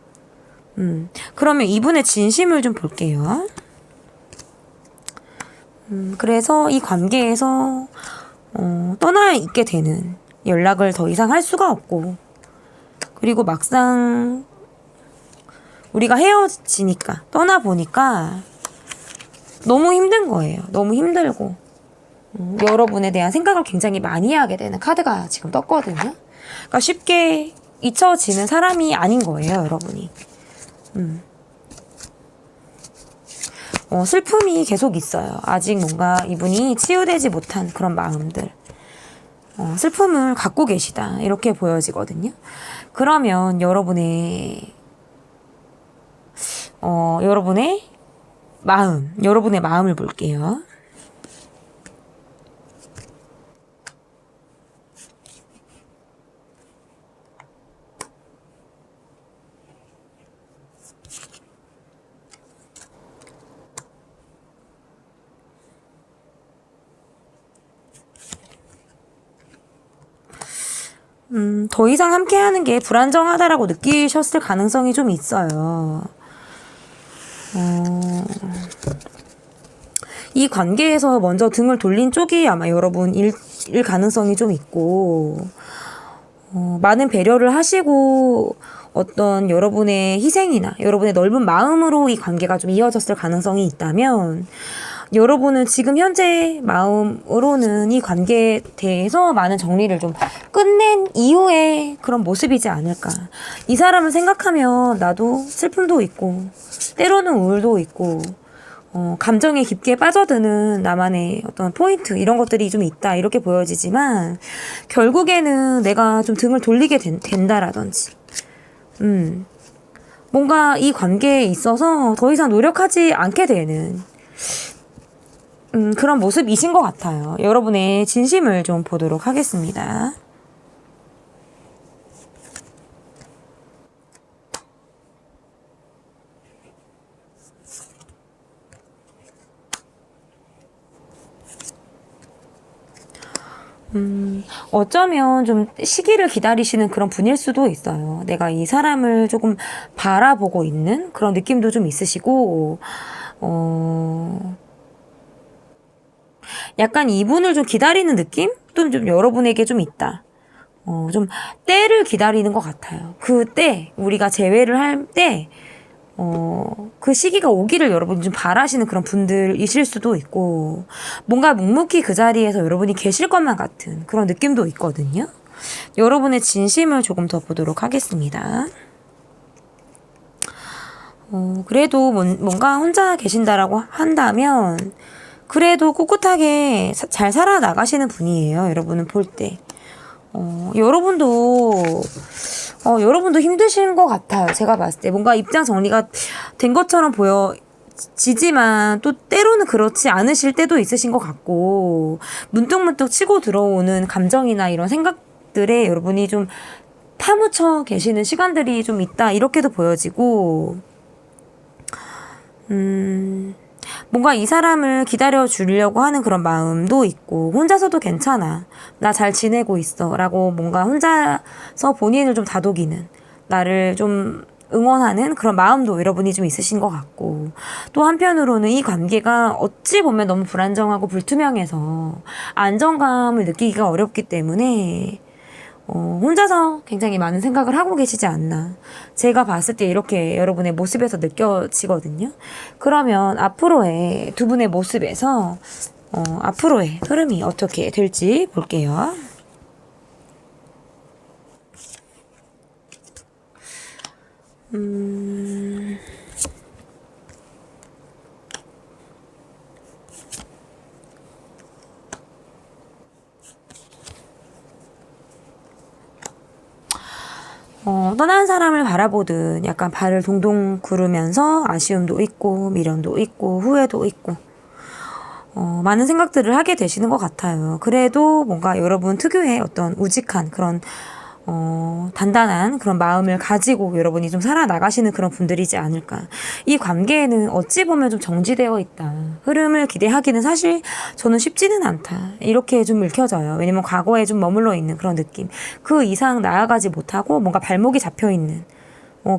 그러면 이분의 진심을 좀 볼게요. 그래서 이 관계에서 떠나 있게 되는, 연락을 더 이상 할 수가 없고, 그리고 막상 우리가 헤어지니까, 떠나보니까 너무 힘든 거예요. 너무 힘들고 여러분에 대한 생각을 굉장히 많이 하게 되는 카드가 지금 떴거든요. 그러니까 쉽게 잊혀지는 사람이 아닌 거예요, 여러분이. 슬픔이 계속 있어요. 아직 뭔가 이분이 치유되지 못한 그런 마음들, 슬픔을 갖고 계시다, 이렇게 보여지거든요. 그러면 여러분의 여러분의 마음을 볼게요. 더 이상 함께하는 게 불안정하다라고 느끼셨을 가능성이 좀 있어요. 이 관계에서 먼저 등을 돌린 쪽이 아마 여러분일 가능성이 좀 있고, 많은 배려를 하시고 어떤 여러분의 희생이나 여러분의 넓은 마음으로 이 관계가 좀 이어졌을 가능성이 있다면, 여러분은 지금 현재 마음으로는 이 관계에 대해서 많은 정리를 좀 끝낸 이후의 그런 모습이지 않을까. 이 사람을 생각하면 나도 슬픔도 있고 때로는 우울도 있고 감정에 깊게 빠져드는 나만의 어떤 포인트, 이런 것들이 좀 있다, 이렇게 보여지지만 결국에는 내가 좀 등을 돌리게 된다라든지 뭔가 이 관계에 있어서 더 이상 노력하지 않게 되는 그런 모습이신 것 같아요. 여러분의 진심을 좀 보도록 하겠습니다. 어쩌면 좀 시기를 기다리시는 그런 분일 수도 있어요. 내가 이 사람을 조금 바라보고 있는 그런 느낌도 좀 있으시고, 약간 이분을 좀 기다리는 느낌? 또는 좀 여러분에게 좀 있다. 좀 때를 기다리는 것 같아요. 그 때, 우리가 재회를 할 때, 그 시기가 오기를 여러분이 좀 바라시는 그런 분들이실 수도 있고, 뭔가 묵묵히 그 자리에서 여러분이 계실 것만 같은 그런 느낌도 있거든요. 여러분의 진심을 조금 더 보도록 하겠습니다. 그래도 뭔가 혼자 계신다라고 한다면 그래도 꿋꿋하게 잘 살아나가시는 분이에요. 여러분은 볼 때. 여러분도 힘드신 것 같아요. 제가 봤을 때. 뭔가 입장 정리가 된 것처럼 보여지지만 또 때로는 그렇지 않으실 때도 있으신 것 같고, 문득문득 치고 들어오는 감정이나 이런 생각들에 여러분이 좀 파묻혀 계시는 시간들이 좀 있다, 이렇게도 보여지고, 뭔가 이 사람을 기다려 주려고 하는 그런 마음도 있고, 혼자서도 괜찮아, 나 잘 지내고 있어 라고 뭔가 혼자서 본인을 좀 다독이는, 나를 좀 응원하는 그런 마음도 여러분이 좀 있으신 것 같고, 또 한편으로는 이 관계가 어찌 보면 너무 불안정하고 불투명해서 안정감을 느끼기가 어렵기 때문에 혼자서 굉장히 많은 생각을 하고 계시지 않나. 제가 봤을 때 이렇게 여러분의 모습에서 느껴지거든요. 그러면 앞으로의 두 분의 모습에서 앞으로의 흐름이 어떻게 될지 볼게요. 떠난 사람을 바라보듯 약간 발을 동동 구르면서 아쉬움도 있고 미련도 있고 후회도 있고 많은 생각들을 하게 되시는 것 같아요. 그래도 뭔가 여러분 특유의 어떤 우직한 그런 단단한 그런 마음을 가지고 여러분이 좀 살아나가시는 그런 분들이지 않을까. 이 관계에는 어찌 보면 좀 정지되어 있다. 흐름을 기대하기는 사실 저는 쉽지는 않다. 이렇게 좀 읽혀져요. 왜냐면 과거에 좀 머물러 있는 그런 느낌. 그 이상 나아가지 못하고 뭔가 발목이 잡혀 있는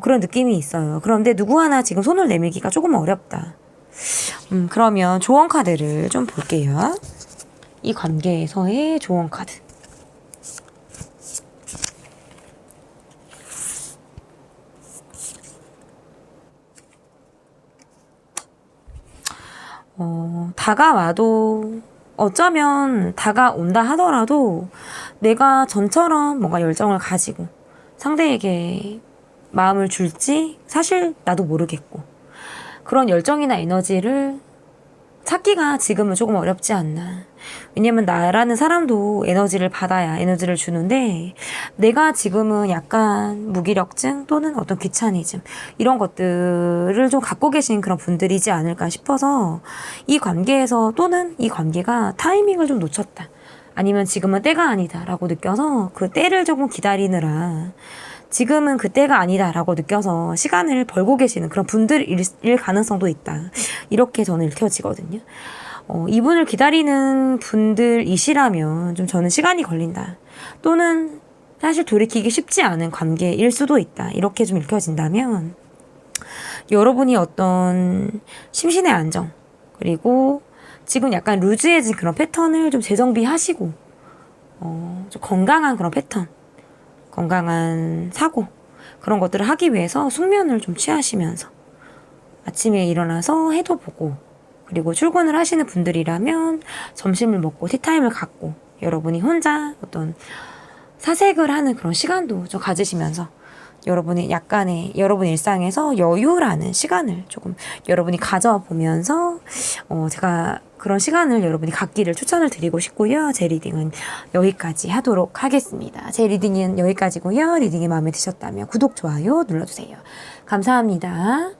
그런 느낌이 있어요. 그런데 누구 하나 지금 손을 내밀기가 조금 어렵다. 그러면 조언 카드를 좀 볼게요. 이 관계에서의 조언 카드. 다가와도 어쩌면 다가온다 하더라도 내가 전처럼 뭔가 열정을 가지고 상대에게 마음을 줄지 사실 나도 모르겠고 그런 열정이나 에너지를 찾기가 지금은 조금 어렵지 않나. 왜냐면 나라는 사람도 에너지를 받아야 에너지를 주는데 내가 지금은 약간 무기력증 또는 어떤 귀차니즘 이런 것들을 좀 갖고 계신 그런 분들이지 않을까 싶어서 이 관계에서 또는 이 관계가 타이밍을 좀 놓쳤다. 아니면 지금은 때가 아니다 라고 느껴서 그 때를 조금 기다리느라 지금은 그때가 아니다라고 느껴서 시간을 벌고 계시는 그런 분들일 가능성도 있다. 이렇게 저는 읽혀지거든요. 이분을 기다리는 분들이시라면 좀 저는 시간이 걸린다. 또는 사실 돌이키기 쉽지 않은 관계일 수도 있다. 이렇게 좀 읽혀진다면 여러분이 어떤 심신의 안정 그리고 지금 약간 루즈해진 그런 패턴을 좀 재정비하시고 좀 건강한 그런 패턴 건강한 사고 그런 것들을 하기 위해서 숙면을 좀 취하시면서 아침에 일어나서 해도 보고 그리고 출근을 하시는 분들이라면 점심을 먹고 티타임을 갖고 여러분이 혼자 어떤 사색을 하는 그런 시간도 좀 가지시면서 여러분이 약간의 여러분 일상에서 여유라는 시간을 조금 여러분이 가져보면서 제가 그런 시간을 여러분이 갖기를 추천을 드리고 싶고요. 제 리딩은 여기까지 하도록 하겠습니다. 제 리딩은 여기까지고요. 리딩이 마음에 드셨다면 구독, 좋아요 눌러주세요. 감사합니다.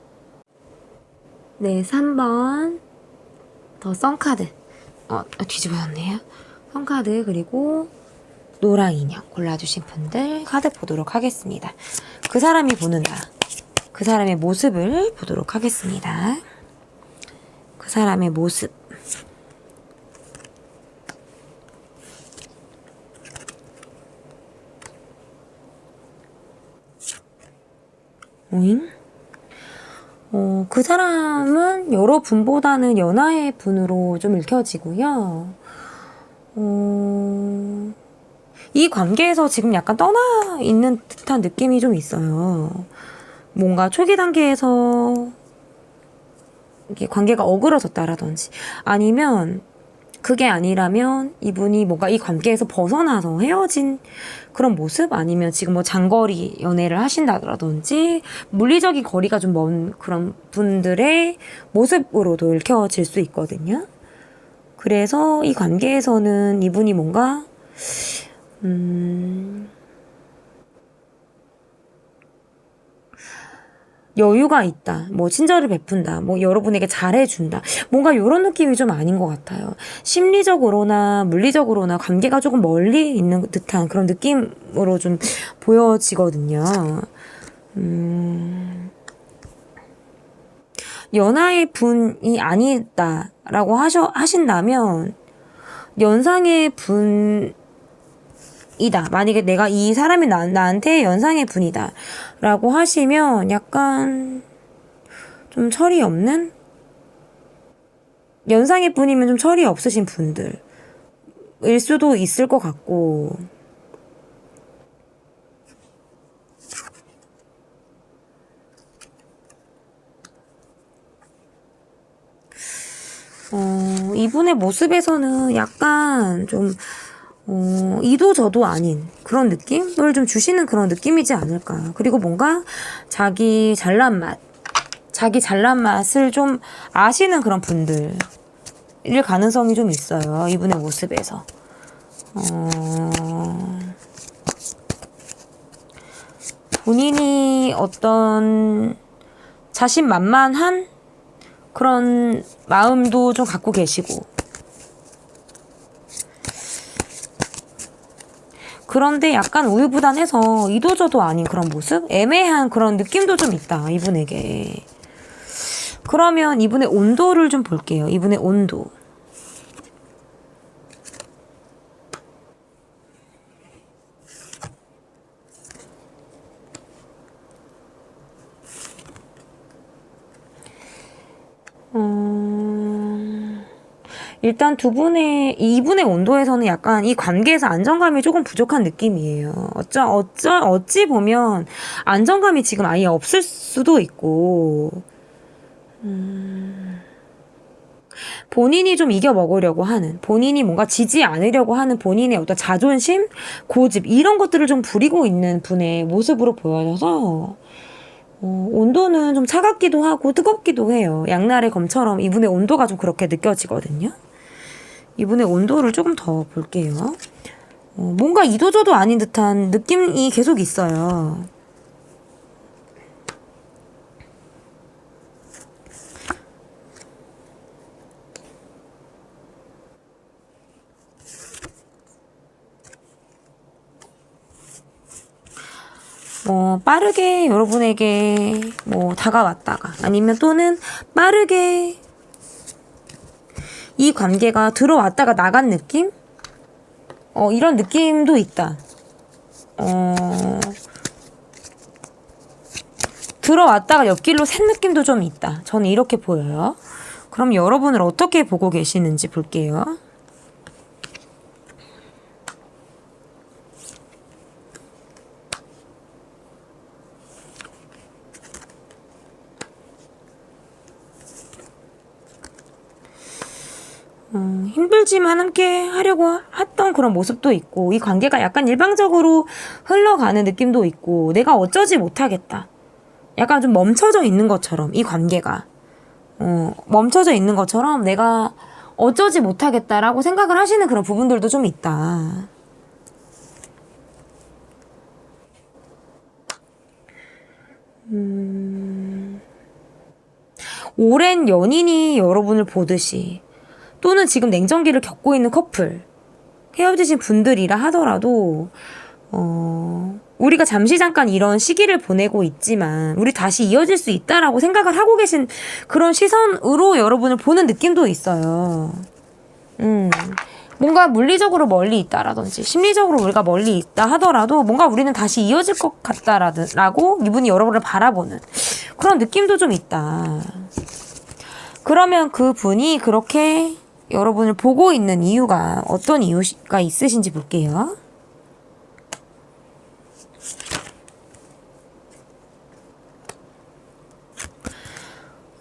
네, 3번 더 선카드 뒤집어졌네요. 선카드 그리고 노랑 인형 골라주신 분들 카드 보도록 하겠습니다. 그 사람이 보는 나, 그 사람의 모습을 보도록 하겠습니다. 그 사람의 모습. 오잉? 그 사람은 여러분보다는 연하의 분으로 좀 읽혀지고요. 이 관계에서 지금 약간 떠나 있는 듯한 느낌이 좀 있어요. 뭔가 초기 단계에서 이게 관계가 어그러졌다라든지 아니면 그게 아니라면 이분이 뭔가 이 관계에서 벗어나서 헤어진 그런 모습 아니면 지금 뭐 장거리 연애를 하신다라든지 물리적인 거리가 좀 먼 그런 분들의 모습으로도 읽혀질 수 있거든요. 그래서 이 관계에서는 이분이 뭔가 여유가 있다. 뭐 친절을 베푼다. 뭐 여러분에게 잘해준다. 뭔가 이런 느낌이 좀 아닌 것 같아요. 심리적으로나 물리적으로나 관계가 조금 멀리 있는 듯한 그런 느낌으로 좀 보여지거든요. 연하의 분이 아니다라고 하신다면 연상의 분 이다. 만약에 내가 이 사람이 나한테 연상의 분이다 라고 하시면 약간 좀 철이 없는? 연상의 분이면 좀 철이 없으신 분들일 수도 있을 것 같고 이분의 모습에서는 약간 좀 이도 저도 아닌 그런 느낌을 좀 주시는 그런 느낌이지 않을까. 그리고 뭔가 자기 잘난 맛을 좀 아시는 그런 분들일 가능성이 좀 있어요. 이분의 모습에서. 본인이 어떤 자신만만한 그런 마음도 좀 갖고 계시고, 그런데 약간 우유부단해서 이도저도 아닌 그런 모습? 애매한 그런 느낌도 좀 있다, 이분에게. 그러면 이분의 온도를 좀 볼게요. 이분의 온도. 일단 이분의 온도에서는 약간 이 관계에서 안정감이 조금 부족한 느낌이에요. 어찌 보면 안정감이 지금 아예 없을 수도 있고, 본인이 좀 이겨먹으려고 하는, 본인이 뭔가 지지 않으려고 하는 본인의 어떤 자존심, 고집, 이런 것들을 좀 부리고 있는 분의 모습으로 보여져서, 온도는 좀 차갑기도 하고 뜨겁기도 해요. 양날의 검처럼 이분의 온도가 좀 그렇게 느껴지거든요. 이분의 온도를 조금 더 볼게요. 뭔가 이도저도 아닌 듯한 느낌이 계속 있어요. 빠르게 여러분에게 다가왔다가, 아니면 또는 빠르게 이 관계가 들어왔다가 나간 느낌? 이런 느낌도 있다. 들어왔다가 옆길로 샌 느낌도 좀 있다. 저는 이렇게 보여요. 그럼 여러분을 어떻게 보고 계시는지 볼게요. 힘들지만 함께 하려고 했던 그런 모습도 있고, 이 관계가 약간 일방적으로 흘러가는 느낌도 있고, 내가 어쩌지 못하겠다. 약간 좀 멈춰져 있는 것처럼, 이 관계가. 멈춰져 있는 것처럼 내가 어쩌지 못하겠다라고 생각을 하시는 그런 부분들도 좀 있다. 오랜 연인이 여러분을 보듯이, 또는 지금 냉정기를 겪고 있는 커플, 헤어지신 분들이라 하더라도 우리가 잠깐 이런 시기를 보내고 있지만 우리 다시 이어질 수 있다라고 생각을 하고 계신 그런 시선으로 여러분을 보는 느낌도 있어요. 뭔가 물리적으로 멀리 있다라든지 심리적으로 우리가 멀리 있다 하더라도 뭔가 우리는 다시 이어질 것 같다라고 이분이 여러분을 바라보는 그런 느낌도 좀 있다. 그러면 그 분이 그렇게 여러분을 보고 있는 이유가 어떤 이유가 있으신지 볼게요.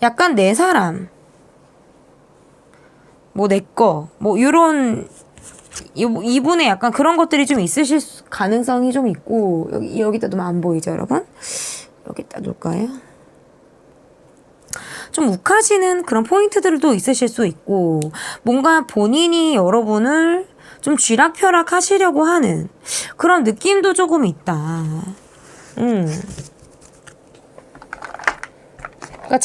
약간 내 사람, 내 거, 요런, 이분의 약간 그런 것들이 좀 있으실 가능성이 좀 있고, 여기다 두면 안 보이죠, 여러분? 여기다 놓을까요? 좀 욱하시는 그런 포인트들도 있으실 수 있고, 뭔가 본인이 여러분을 좀 쥐락펴락 하시려고 하는 그런 느낌도 조금 있다. 그러니까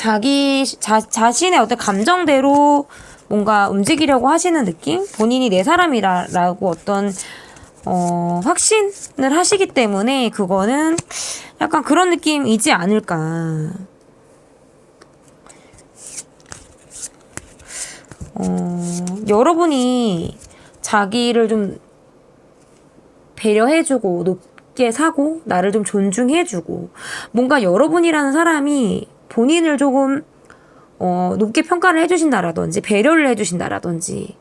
자신의 어떤 감정대로 뭔가 움직이려고 하시는 느낌? 본인이 내 사람이라고 어떤 확신을 하시기 때문에 그거는 약간 그런 느낌이지 않을까. 여러분이 자기를 좀 배려해주고 높게 사고 나를 좀 존중해주고 뭔가 여러분이라는 사람이 본인을 조금 높게 평가를 해주신다라든지 배려를 해주신다라든지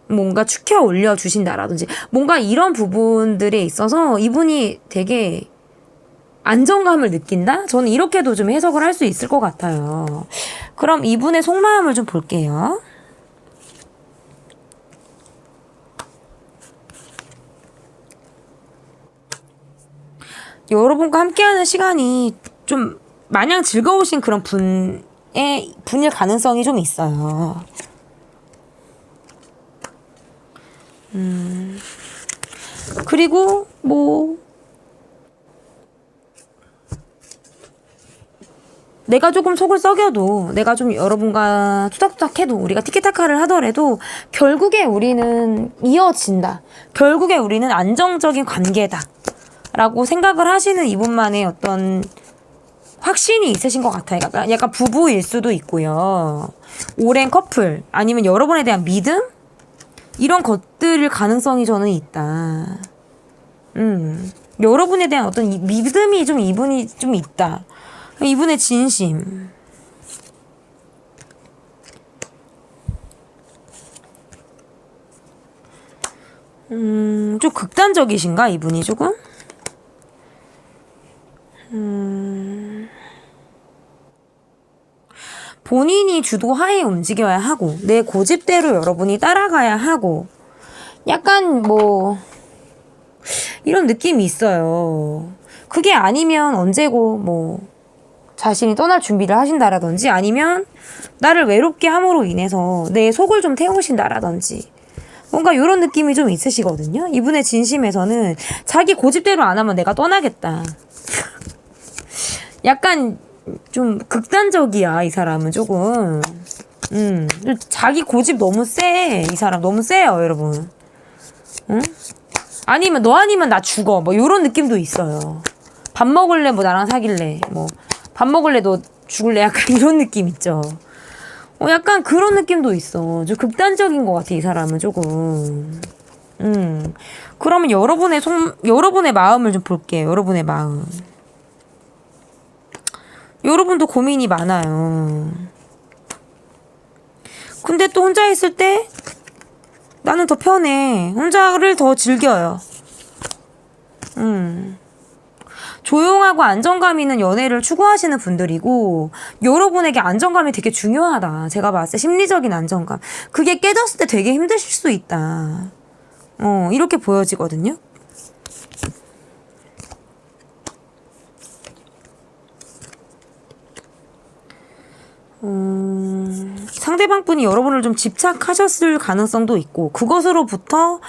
뭔가 축혀 올려주신다라든지 뭔가 이런 부분들에 있어서 이분이 되게 안정감을 느낀다? 저는 이렇게도 좀 해석을 할 수 있을 것 같아요. 그럼 이분의 속마음을 좀 볼게요. 여러분과 함께하는 시간이 좀 마냥 즐거우신 그런 분일 가능성이 좀 있어요. 그리고 내가 조금 속을 썩여도, 내가 좀 여러분과 투닥투닥해도, 우리가 티키타카를 하더라도 결국에 우리는 이어진다. 결국에 우리는 안정적인 관계다. 라고 생각을 하시는 이분만의 어떤 확신이 있으신 것 같아요. 약간 부부일 수도 있고요. 오랜 커플, 아니면 여러분에 대한 믿음? 이런 것들일 가능성이 저는 있다. 여러분에 대한 어떤 믿음이 좀 이분이 좀 있다. 이분의 진심. 좀 극단적이신가, 이분이 조금? 본인이 주도하에 움직여야 하고, 내 고집대로 여러분이 따라가야 하고, 약간 이런 느낌이 있어요. 그게 아니면 언제고 자신이 떠날 준비를 하신다라든지, 아니면 나를 외롭게 함으로 인해서 내 속을 좀 태우신다라든지, 뭔가 이런 느낌이 좀 있으시거든요. 이분의 진심에서는 자기 고집대로 안 하면 내가 떠나겠다. 약간 좀 극단적이야, 이 사람은 조금. 자기 고집 너무 세. 이 사람 너무 세요, 여러분. 응? 아니면 너 아니면 나 죽어. 요런 느낌도 있어요. 밥 먹을래? 나랑 사귈래? 밥 먹을래? 너 죽을래? 약간 이런 느낌 있죠. 약간 그런 느낌도 있어. 좀 극단적인 것 같아, 이 사람은 조금. 그러면 여러분의 마음을 좀 볼게요. 여러분의 마음. 여러분도 고민이 많아요. 근데 또 혼자 있을 때 나는 더 편해. 혼자를 더 즐겨요. 조용하고 안정감 있는 연애를 추구하시는 분들이고, 여러분에게 안정감이 되게 중요하다. 제가 봤을 때 심리적인 안정감. 그게 깨졌을 때 되게 힘드실 수 있다. 이렇게 보여지거든요. 상대방 분이 여러분을 좀 집착하셨을 가능성도 있고, 그것으로부터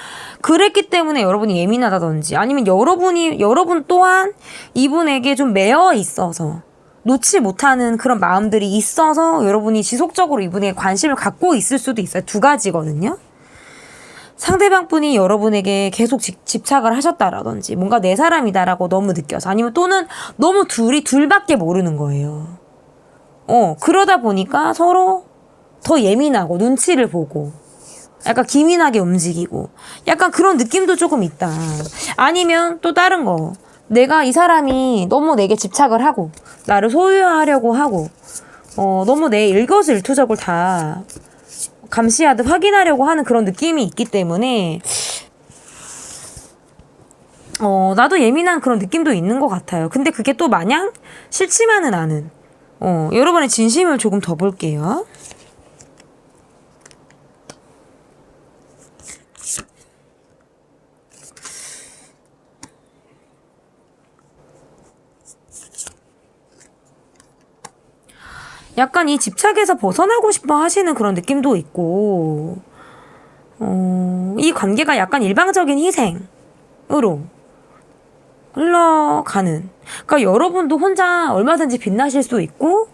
그랬기 때문에 여러분이 예민하다든지, 아니면 여러분 또한 이분에게 좀 매여 있어서 놓지 못하는 그런 마음들이 있어서 여러분이 지속적으로 이분에게 관심을 갖고 있을 수도 있어요. 두 가지거든요. 상대방 분이 여러분에게 계속 집착을 하셨다라든지, 뭔가 내 사람이다라고 너무 느껴서, 아니면 또는 너무 둘밖에 모르는 거예요. 그러다 보니까 서로 더 예민하고 눈치를 보고 약간 기민하게 움직이고 약간 그런 느낌도 조금 있다. 아니면 또 다른 거, 내가 이 사람이 너무 내게 집착을 하고 나를 소유하려고 하고 너무 내 일거수일투족을 다 감시하듯 확인하려고 하는 그런 느낌이 있기 때문에 나도 예민한 그런 느낌도 있는 것 같아요. 근데 그게 또 마냥 싫지만은 않은 여러분의 진심을 조금 더 볼게요. 약간 이 집착에서 벗어나고 싶어 하시는 그런 느낌도 있고, 이 관계가 약간 일방적인 희생으로 흘러가는. 그러니까 여러분도 혼자 얼마든지 빛나실 수 있고,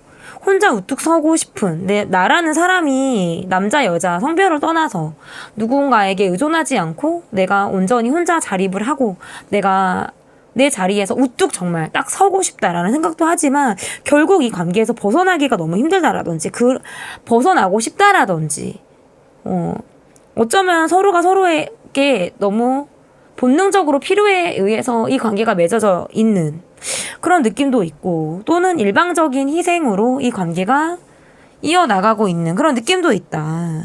혼자 우뚝 서고 싶은 나라는 사람이 남자, 여자, 성별을 떠나서 누군가에게 의존하지 않고 내가 온전히 혼자 자립을 하고 내가 내 자리에서 우뚝 정말 딱 서고 싶다라는 생각도 하지만, 결국 이 관계에서 벗어나기가 너무 힘들다라든지, 벗어나고 싶다라든지, 어쩌면 서로가 서로에게 너무 본능적으로 필요에 의해서 이 관계가 맺어져 있는 그런 느낌도 있고, 또는 일방적인 희생으로 이 관계가 이어나가고 있는 그런 느낌도 있다.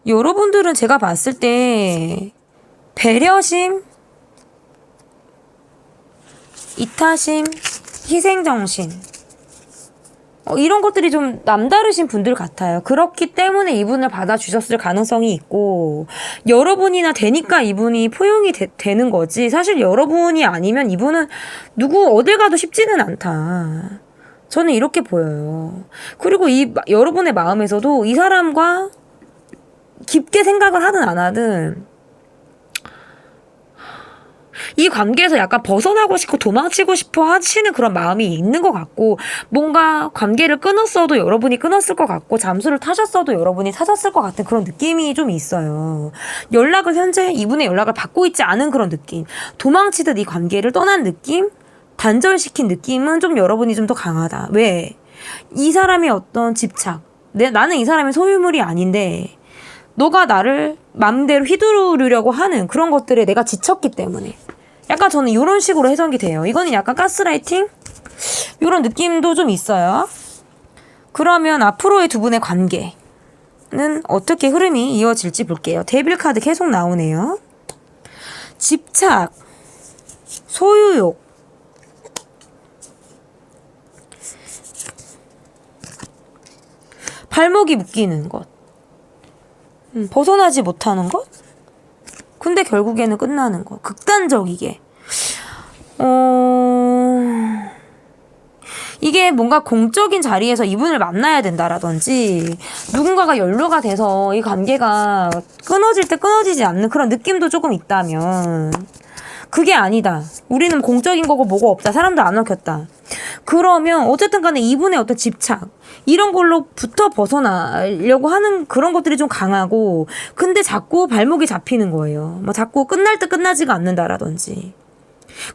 여러분들은 제가 봤을 때 배려심, 이타심, 희생정신, 이런 것들이 좀 남다르신 분들 같아요. 그렇기 때문에 이분을 받아주셨을 가능성이 있고, 여러분이나 되니까 이분이 포용이 되는 거지, 사실 여러분이 아니면 이분은 누구 어딜 가도 쉽지는 않다. 저는 이렇게 보여요. 그리고 여러분의 마음에서도 이 사람과 깊게 생각을 하든 안 하든 이 관계에서 약간 벗어나고 싶고 도망치고 싶어 하시는 그런 마음이 있는 것 같고, 뭔가 관계를 끊었어도 여러분이 끊었을 것 같고, 잠수를 타셨어도 여러분이 타셨을 것 같은 그런 느낌이 좀 있어요. 현재 이분의 연락을 받고 있지 않은 그런 느낌, 도망치듯 이 관계를 떠난 느낌, 단절시킨 느낌은 좀 여러분이 좀 더 강하다. 왜? 이 사람의 어떤 집착, 나는 이 사람의 소유물이 아닌데 너가 나를 맘대로 휘두르려고 하는 그런 것들에 내가 지쳤기 때문에, 약간 저는 이런 식으로 해석이 돼요. 이거는 약간 가스라이팅? 이런 느낌도 좀 있어요. 그러면 앞으로의 두 분의 관계는 어떻게 흐름이 이어질지 볼게요. 데빌 카드 계속 나오네요. 집착, 소유욕, 발목이 묶이는 것, 벗어나지 못하는 것? 근데 결국에는 끝나는 것. 극단적이게. 이게 뭔가 공적인 자리에서 이분을 만나야 된다라든지, 누군가가 연루가 돼서 이 관계가 끊어질 때 끊어지지 않는 그런 느낌도 조금 있다면, 그게 아니다. 우리는 공적인 거고 뭐고 없다. 사람도 안 엉켰다. 그러면 어쨌든 간에 이분의 어떤 집착, 이런 걸로부터 벗어나려고 하는 그런 것들이 좀 강하고, 근데 자꾸 발목이 잡히는 거예요. 뭐 자꾸 끝날 듯 끝나지가 않는다라든지,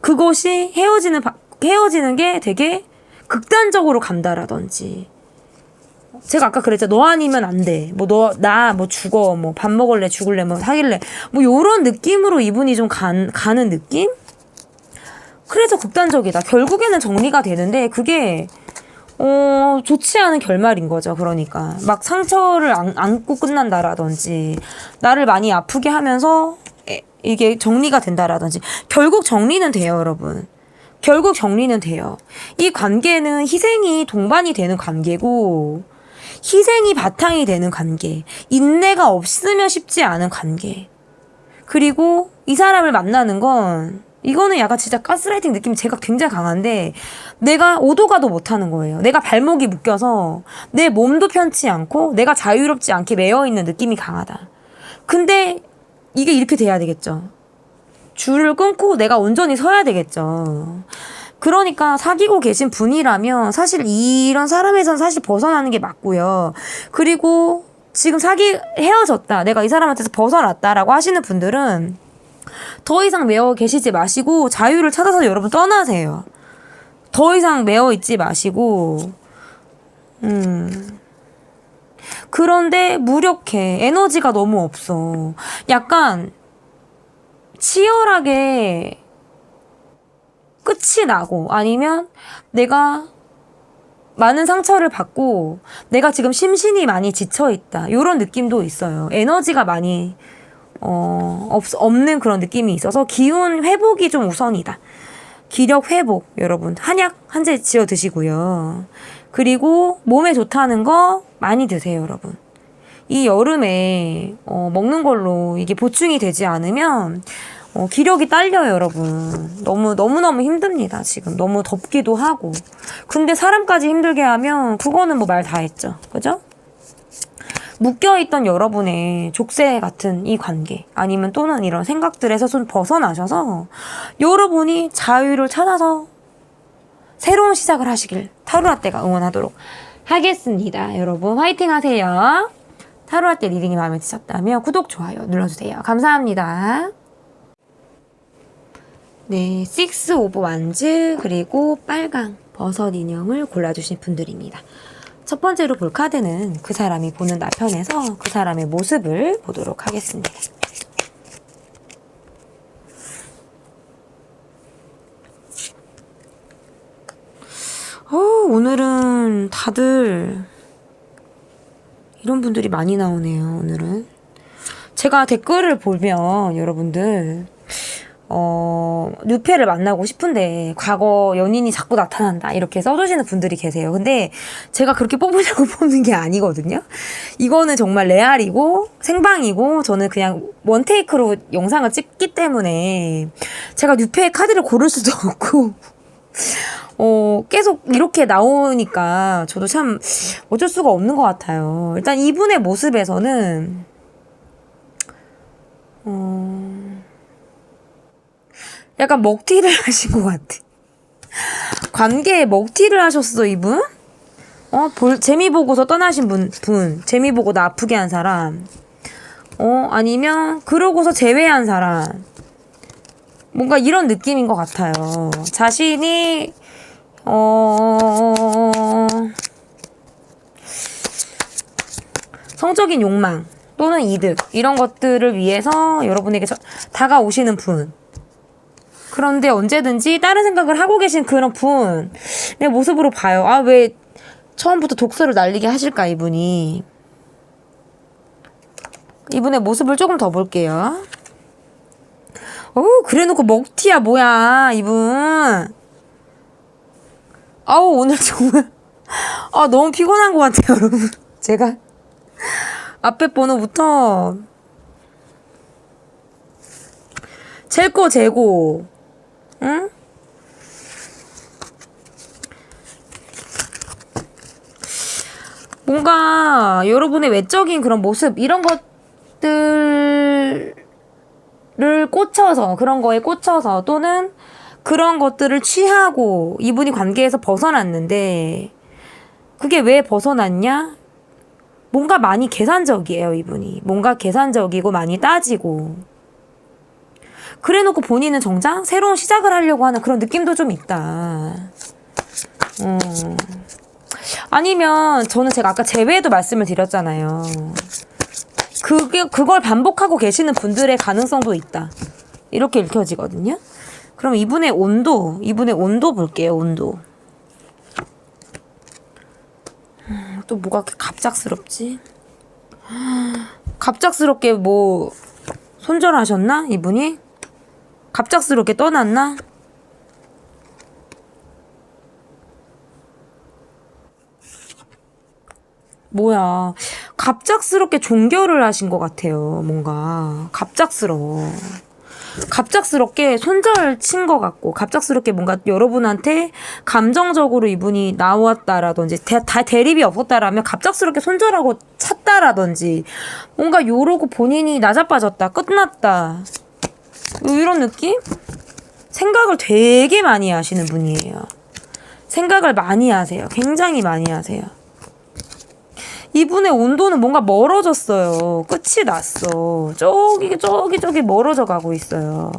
그것이 헤어지는 게 되게 극단적으로 간다라든지. 제가 아까 그랬죠. 너 아니면 안 돼. 나 죽어. 밥 먹을래, 죽을래, 사귈래. 요런 느낌으로 이분이 좀 가는 느낌? 그래서 극단적이다. 결국에는 정리가 되는데, 그게, 좋지 않은 결말인 거죠. 그러니까. 막 상처를 안고 끝난다라든지, 나를 많이 아프게 하면서, 이게 정리가 된다라든지. 결국 정리는 돼요, 여러분. 결국 정리는 돼요. 이 관계는 희생이 동반이 되는 관계고, 희생이 바탕이 되는 관계, 인내가 없으면 쉽지 않은 관계. 그리고 이 사람을 만나는 건, 이거는 약간 진짜 가스라이팅 느낌이 제가 굉장히 강한데, 내가 오도 가도 못하는 거예요. 내가 발목이 묶여서 내 몸도 편치 않고 내가 자유롭지 않게 매여있는 느낌이 강하다. 근데 이게 이렇게 돼야 되겠죠. 줄을 끊고 내가 온전히 서야 되겠죠. 그러니까 사귀고 계신 분이라면 사실 이런 사람에선 사실 벗어나는 게 맞고요. 그리고 지금 헤어졌다, 내가 이 사람한테서 벗어났다라고 하시는 분들은 더 이상 매어 계시지 마시고 자유를 찾아서 여러분 떠나세요. 더 이상 매어 있지 마시고. 그런데 무력해. 에너지가 너무 없어. 약간 치열하게 끝이 나고, 아니면 내가 많은 상처를 받고 내가 지금 심신이 많이 지쳐있다, 요런 느낌도 있어요. 에너지가 많이 없는 그런 느낌이 있어서 기운 회복이 좀 우선이다. 기력 회복, 여러분 한약 한 제 지어 드시고요. 그리고 몸에 좋다는 거 많이 드세요, 여러분. 이 여름에 먹는 걸로 이게 보충이 되지 않으면 기력이 딸려요, 여러분. 너무너무 힘듭니다, 지금. 너무 덥기도 하고. 근데 사람까지 힘들게 하면 그거는 말 다 했죠. 그죠? 묶여있던 여러분의 족쇄 같은 이 관계, 아니면 또는 이런 생각들에서 좀 벗어나셔서 여러분이 자유를 찾아서 새로운 시작을 하시길 타로라떼가 응원하도록 하겠습니다. 여러분 화이팅 하세요. 타로라떼 리딩이 마음에 드셨다면 구독, 좋아요 눌러주세요. 감사합니다. 네, 6 오브 완즈 그리고 빨강 버섯 인형을 골라주신 분들입니다. 첫 번째로 볼 카드는 그 사람이 보는 나편에서 그 사람의 모습을 보도록 하겠습니다. 오늘은 다들 이런 분들이 많이 나오네요. 오늘은 제가 댓글을 보면 여러분들 뉴페를 만나고 싶은데 과거 연인이 자꾸 나타난다, 이렇게 써주시는 분들이 계세요. 근데 제가 그렇게 뽑으려고 뽑는 게 아니거든요. 이거는 정말 레알이고 생방이고, 저는 그냥 원테이크로 영상을 찍기 때문에 제가 뉴페 카드를 고를 수도 없고 계속 이렇게 나오니까 저도 참 어쩔 수가 없는 것 같아요. 일단 이분의 모습에서는 약간 먹튀를 하신 것 같아. 관계에 먹튀를 하셨어, 이분? 재미 보고서 떠나신 분. 재미 보고 나 아프게 한 사람. 아니면 그러고서 제외한 사람. 뭔가 이런 느낌인 것 같아요. 자신이 성적인 욕망 또는 이득 이런 것들을 위해서 여러분에게 다가오시는 분. 그런데 언제든지 다른 생각을 하고 계신 그런 분의 모습으로 봐요. 아, 왜 처음부터 독서를 날리게 하실까, 이분이. 이분의 모습을 조금 더 볼게요. 그래놓고 먹튀야, 뭐야, 이분. 오늘 정말, 너무 피곤한 것 같아요, 여러분. 제가 앞에 번호부터 재고, 응? 뭔가 여러분의 외적인 그런 모습 이런 것들을 꽂혀서 그런 거에 꽂혀서 또는 그런 것들을 취하고 이분이 관계에서 벗어났는데 그게 왜 벗어났냐? 뭔가 많이 계산적이에요, 이분이. 뭔가 계산적이고 많이 따지고 그래놓고 본인은 정작 새로운 시작을 하려고 하는 그런 느낌도 좀 있다. 아니면 저는 제가 아까 제외도 말씀을 드렸잖아요. 그걸 반복하고 계시는 분들의 가능성도 있다. 이렇게 읽혀지거든요. 그럼 이분의 온도 볼게요, 온도. 또 뭐가 이렇게 갑작스럽지? 갑작스럽게 뭐 손절하셨나? 이분이? 갑작스럽게 떠났나? 뭐야. 갑작스럽게 종결을 하신 것 같아요. 뭔가. 갑작스럽게 손절 친 것 같고, 갑작스럽게 뭔가 여러분한테 감정적으로 이분이 나왔다라든지, 대립이 없었다라면 갑작스럽게 손절하고 찼다라든지, 뭔가 요러고 본인이 나자빠졌다, 끝났다. 이런 느낌? 생각을 되게 많이 하시는 분이에요. 생각을 많이 하세요. 굉장히 많이 하세요. 이분의 온도는 뭔가 멀어졌어요. 끝이 났어. 저기 멀어져 가고 있어요.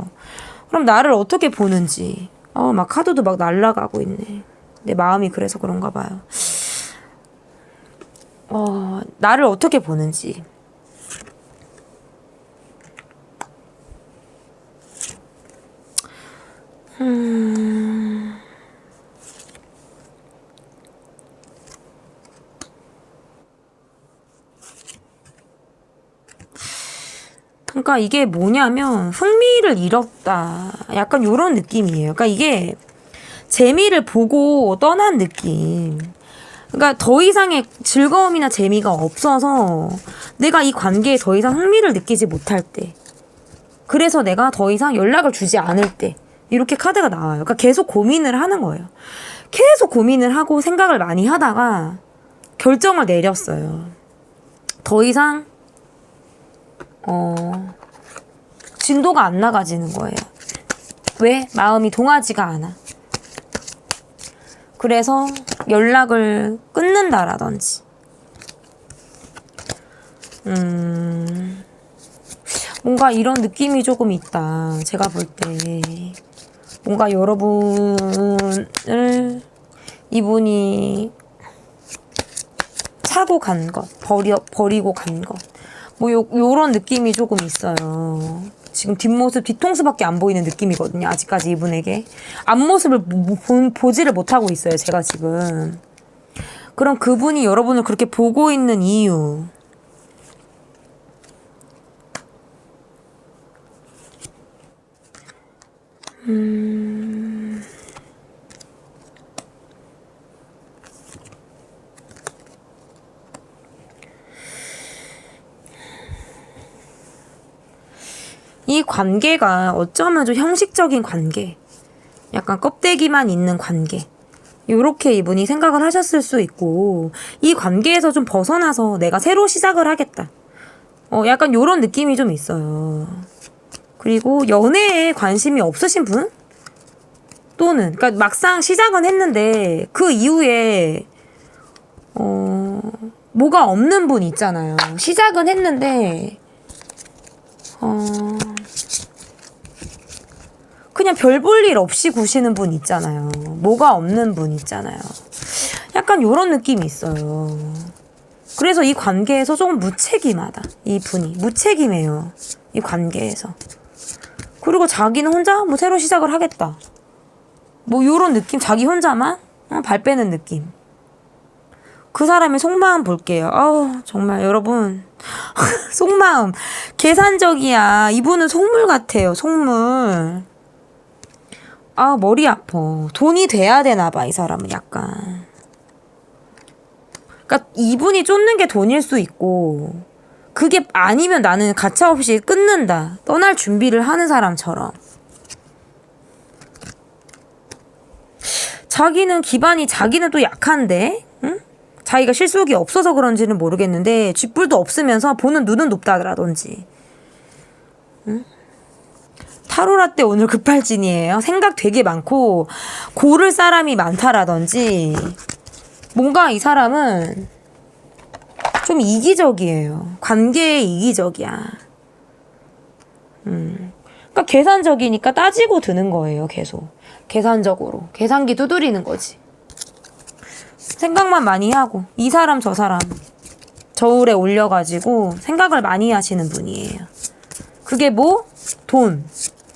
그럼 나를 어떻게 보는지. 막 카드도 막 날아가고 있네. 내 마음이 그래서 그런가 봐요. 나를 어떻게 보는지. 그러니까 이게 뭐냐면 흥미를 잃었다. 약간 요런 느낌이에요. 그러니까 이게 재미를 보고 떠난 느낌. 그러니까 더 이상의 즐거움이나 재미가 없어서 내가 이 관계에 더 이상 흥미를 느끼지 못할 때. 그래서 내가 더 이상 연락을 주지 않을 때. 이렇게 카드가 나와요. 그러니까 계속 고민을 하는 거예요. 계속 고민을 하고 생각을 많이 하다가 결정을 내렸어요. 더 이상 진도가 안 나가지는 거예요. 왜? 마음이 동하지가 않아. 그래서 연락을 끊는다라든지 뭔가 이런 느낌이 조금 있다. 제가 볼 때 뭔가 여러분을 이분이 차고 간 것, 버리고 간 것, 뭐 요런 느낌이 조금 있어요. 지금 뒤통수밖에 안 보이는 느낌이거든요. 아직까지 이분에게 앞모습을 보지를 못하고 있어요. 제가 지금. 그럼 그분이 여러분을 그렇게 보고 있는 이유. 이 관계가 어쩌면 좀 형식적인 관계. 약간 껍데기만 있는 관계. 요렇게 이분이 생각을 하셨을 수 있고, 이 관계에서 좀 벗어나서 내가 새로 시작을 하겠다. 약간 요런 느낌이 좀 있어요. 그리고 연애에 관심이 없으신 분? 또는, 그러니까 막상 시작은 했는데, 그 이후에, 뭐가 없는 분 있잖아요. 시작은 했는데, 그냥 별 볼 일 없이 구시는 분 있잖아요. 뭐가 없는 분 있잖아요. 약간 요런 느낌이 있어요. 그래서 이 관계에서 조금 무책임하다. 이 분이. 무책임해요. 이 관계에서. 그리고 자기는 혼자 뭐 새로 시작을 하겠다. 뭐 요런 느낌. 자기 혼자만 발 빼는 느낌. 그 사람의 속마음 볼게요. 정말 여러분. 속마음. 계산적이야. 이분은 속물 같아요. 속물. 머리 아파. 돈이 돼야 되나 봐, 이 사람은 약간. 그러니까 이분이 쫓는 게 돈일 수 있고, 그게 아니면 나는 가차없이 끊는다. 떠날 준비를 하는 사람처럼. 자기는 또 약한데, 응? 자기가 실속이 없어서 그런지는 모르겠는데, 쥐뿔도 없으면서 보는 눈은 높다라든지. 응? 타로라떼 오늘 급발진이에요. 생각 되게 많고 고를 사람이 많다라든지 뭔가 이 사람은 좀 이기적이에요. 관계에 이기적이야. 그러니까 계산적이니까 따지고 드는 거예요. 계속. 계산적으로. 계산기 두드리는 거지. 생각만 많이 하고 이 사람 저 사람 저울에 올려가지고 생각을 많이 하시는 분이에요. 그게 뭐?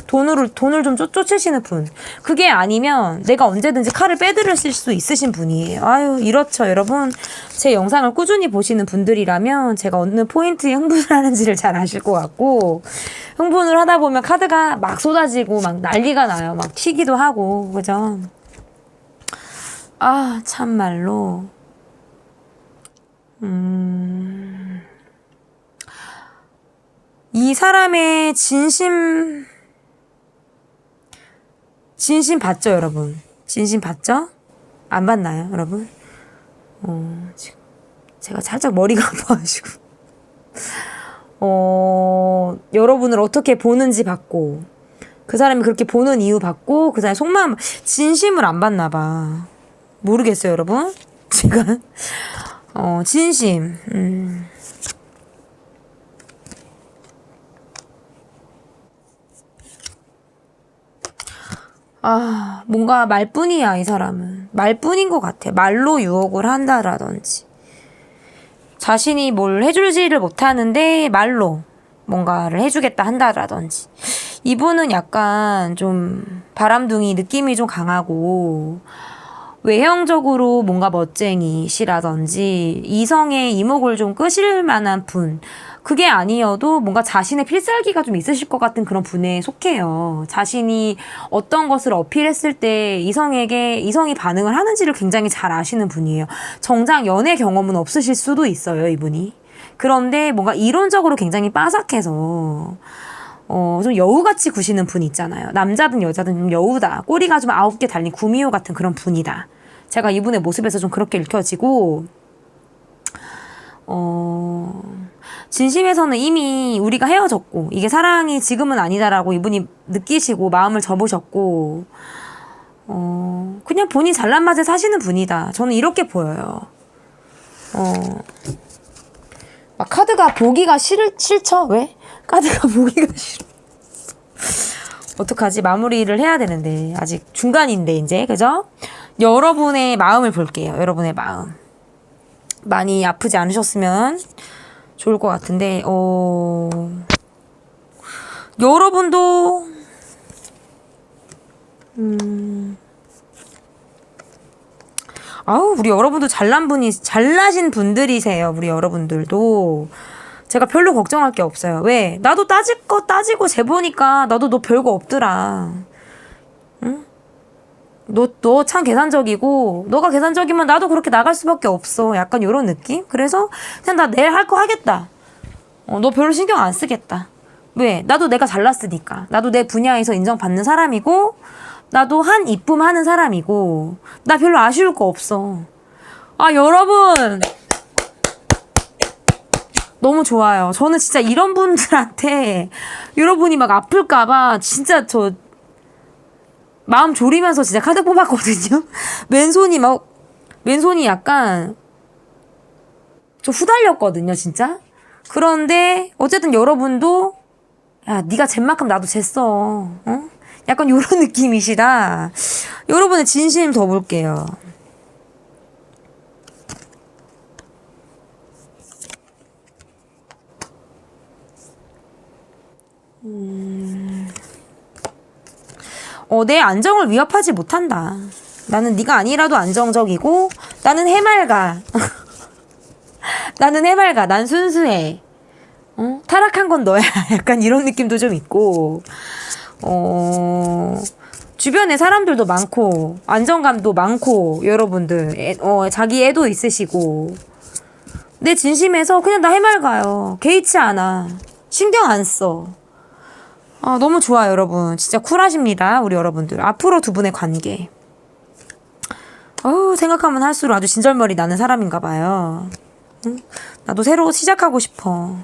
돈을 좀 쫓으시는 분. 그게 아니면 내가 언제든지 칼을 빼들으실 수 있으신 분이에요. 아유, 이렇죠, 여러분. 제 영상을 꾸준히 보시는 분들이라면 제가 어느 포인트에 흥분을 하는지를 잘 아실 것 같고, 흥분을 하다 보면 카드가 막 쏟아지고 막 난리가 나요. 막 튀기도 하고, 그죠? 참말로. 이 사람의 진심 봤죠, 여러분? 진심 봤죠? 안 봤나요, 여러분? 지금 제가 살짝 머리가 아파가지고. 여러분을 어떻게 보는지 봤고, 그 사람이 그렇게 보는 이유 봤고, 그 사람의 속마음, 진심을 안 봤나 봐. 모르겠어요, 여러분? 제가, 진심, 뭔가 말뿐이야, 이 사람은. 말뿐인 것 같아. 말로 유혹을 한다라든지. 자신이 뭘 해줄지를 못하는데 말로 뭔가를 해주겠다 한다라든지. 이분은 약간 좀 바람둥이 느낌이 좀 강하고 외형적으로 뭔가 멋쟁이시라든지 이성의 이목을 좀 끄실 만한 분. 그게 아니어도 뭔가 자신의 필살기가 좀 있으실 것 같은 그런 분에 속해요. 자신이 어떤 것을 어필했을 때 이성이 반응을 하는지를 굉장히 잘 아시는 분이에요. 정작 연애 경험은 없으실 수도 있어요, 이분이. 그런데 뭔가 이론적으로 굉장히 빠삭해서 좀 여우같이 구시는 분 있잖아요. 남자든 여자든 좀 여우다. 꼬리가 좀 9개 달린 구미호 같은 그런 분이다. 제가 이분의 모습에서 좀 그렇게 읽혀지고, 진심에서는 이미 우리가 헤어졌고, 이게 사랑이 지금은 아니다라고 이분이 느끼시고, 마음을 접으셨고, 그냥 본인 잘난 맛에 사시는 분이다. 저는 이렇게 보여요. 막 카드가 보기가 싫죠? 왜? 카드가 보기가 싫어. 어떡하지? 마무리를 해야 되는데. 아직 중간인데, 이제. 그죠? 여러분의 마음을 볼게요. 여러분의 마음. 많이 아프지 않으셨으면 좋을 것 같은데, 여러분도, 우리 여러분도 잘나신 분들이세요. 우리 여러분들도. 제가 별로 걱정할 게 없어요. 왜? 나도 따지고 재보니까 나도 너 별거 없더라. 응? 너 참 계산적이고, 너가 계산적이면 나도 그렇게 나갈 수밖에 없어. 약간 요런 느낌? 그래서 그냥 나 내일 할 거 하겠다. 너 별로 신경 안 쓰겠다. 왜? 나도 내가 잘났으니까. 나도 내 분야에서 인정받는 사람이고, 나도 한 이쁨 하는 사람이고 나 별로 아쉬울 거 없어. 아, 여러분 너무 좋아요. 저는 진짜 이런 분들한테 여러분이 막 아플까봐 진짜 저 마음 졸이면서 진짜 카드 뽑았거든요. 왼손이 약간 좀 후달렸거든요, 진짜. 그런데 어쨌든 여러분도 야, 네가 잴 만큼 나도 쟀어. 어? 약간 요런 느낌이시라 여러분의 진심 더 볼게요. 내 안정을 위협하지 못한다. 나는 네가 아니라도 안정적이고 나는 해맑아. 나는 해맑아. 난 순수해. 타락한 건 너야. 약간 이런 느낌도 좀 있고 주변에 사람들도 많고 안정감도 많고 여러분들 자기 애도 있으시고 내 진심에서 그냥 나 해맑아요. 개의치 않아. 신경 안 써. 너무 좋아요, 여러분. 진짜 쿨하십니다, 우리 여러분들. 앞으로 두 분의 관계. 생각하면 할수록 아주 진절머리 나는 사람인가 봐요. 응? 나도 새로 시작하고 싶어.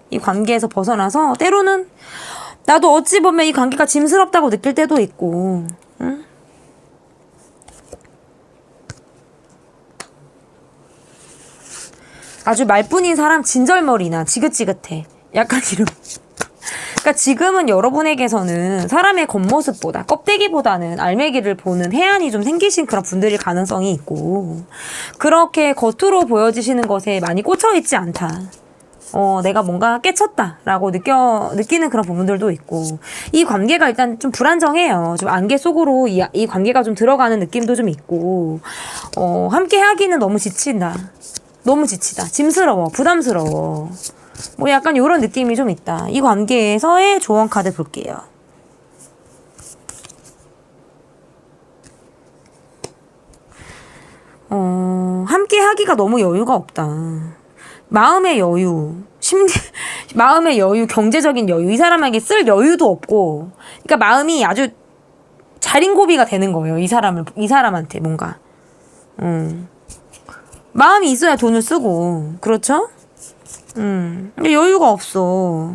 이 관계에서 벗어나서 때로는 나도 어찌 보면 이 관계가 짐스럽다고 느낄 때도 있고. 응? 아주 말뿐인 사람 진절머리나 지긋지긋해. 약간 이런. 그러니까 지금은 여러분에게서는 사람의 겉모습보다 껍데기보다는 알맹이를 보는 해안이 좀 생기신 그런 분들일 가능성이 있고 그렇게 겉으로 보여지시는 것에 많이 꽂혀있지 않다. 내가 뭔가 깨쳤다라고 느끼는 그런 부분들도 있고 이 관계가 일단 좀 불안정해요. 좀 안개 속으로 이 관계가 좀 들어가는 느낌도 좀 있고 함께 하기는 너무 지친다. 너무 지치다. 짐스러워. 부담스러워. 뭐 약간 이런 느낌이 좀 있다. 이 관계에서의 조언 카드 볼게요. 함께 하기가 너무 여유가 없다. 마음의 여유, 마음의 여유, 경제적인 여유, 이 사람에게 쓸 여유도 없고, 그러니까 마음이 아주 자린고비가 되는 거예요. 이 사람한테 뭔가. 마음이 있어야 돈을 쓰고, 그렇죠? 근데 여유가 없어.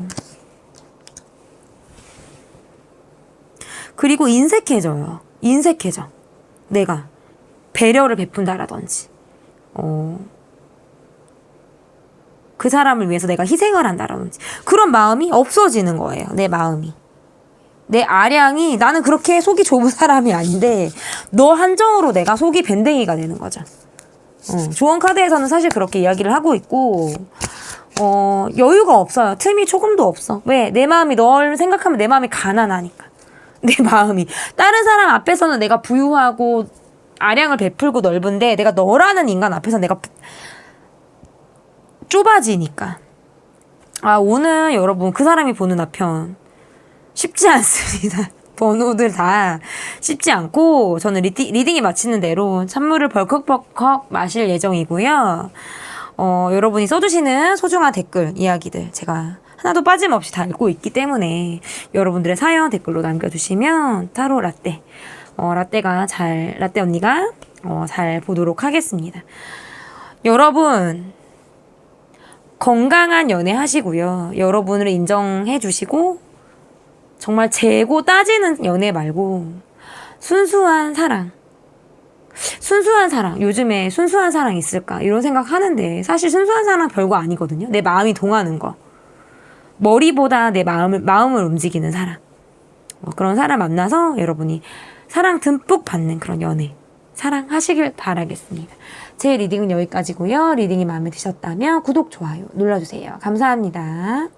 그리고 인색해져요. 인색해져. 내가 배려를 베푼다라든지, 그 사람을 위해서 내가 희생을 한다라든지 그런 마음이 없어지는 거예요. 내 마음이. 내 아량이 나는 그렇게 속이 좁은 사람이 아닌데 너 한정으로 내가 속이 밴댕이가 되는 거죠. 조언 카드에서는 사실 그렇게 이야기를 하고 있고 여유가 없어요. 틈이 조금도 없어. 왜? 내 마음이 널 생각하면 내 마음이 가난하니까. 내 마음이. 다른 사람 앞에서는 내가 부유하고 아량을 베풀고 넓은데 내가 너라는 인간 앞에서 내가 좁아지니까. 오늘 여러분 그 사람이 보는 나편 쉽지 않습니다. 번호들 다 쉽지 않고 저는 리딩이 마치는 대로 찬물을 벌컥벌컥 마실 예정이고요. 여러분이 써주시는 소중한 댓글 이야기들 제가 하나도 빠짐없이 다 읽고 있기 때문에 여러분들의 사연 댓글로 남겨주시면 타로 라떼 라떼 언니가 잘 보도록 하겠습니다. 여러분 건강한 연애 하시고요. 여러분을 인정해 주시고 정말 재고 따지는 연애 말고 순수한 사랑. 요즘에 순수한 사랑 있을까? 이런 생각 하는데 사실 순수한 사랑 별거 아니거든요. 내 마음이 동하는 거. 머리보다 내 마음을 움직이는 사람. 그런 사람 만나서 여러분이 사랑 듬뿍 받는 그런 연애. 사랑하시길 바라겠습니다. 제 리딩은 여기까지고요. 리딩이 마음에 드셨다면 구독, 좋아요 눌러주세요. 감사합니다.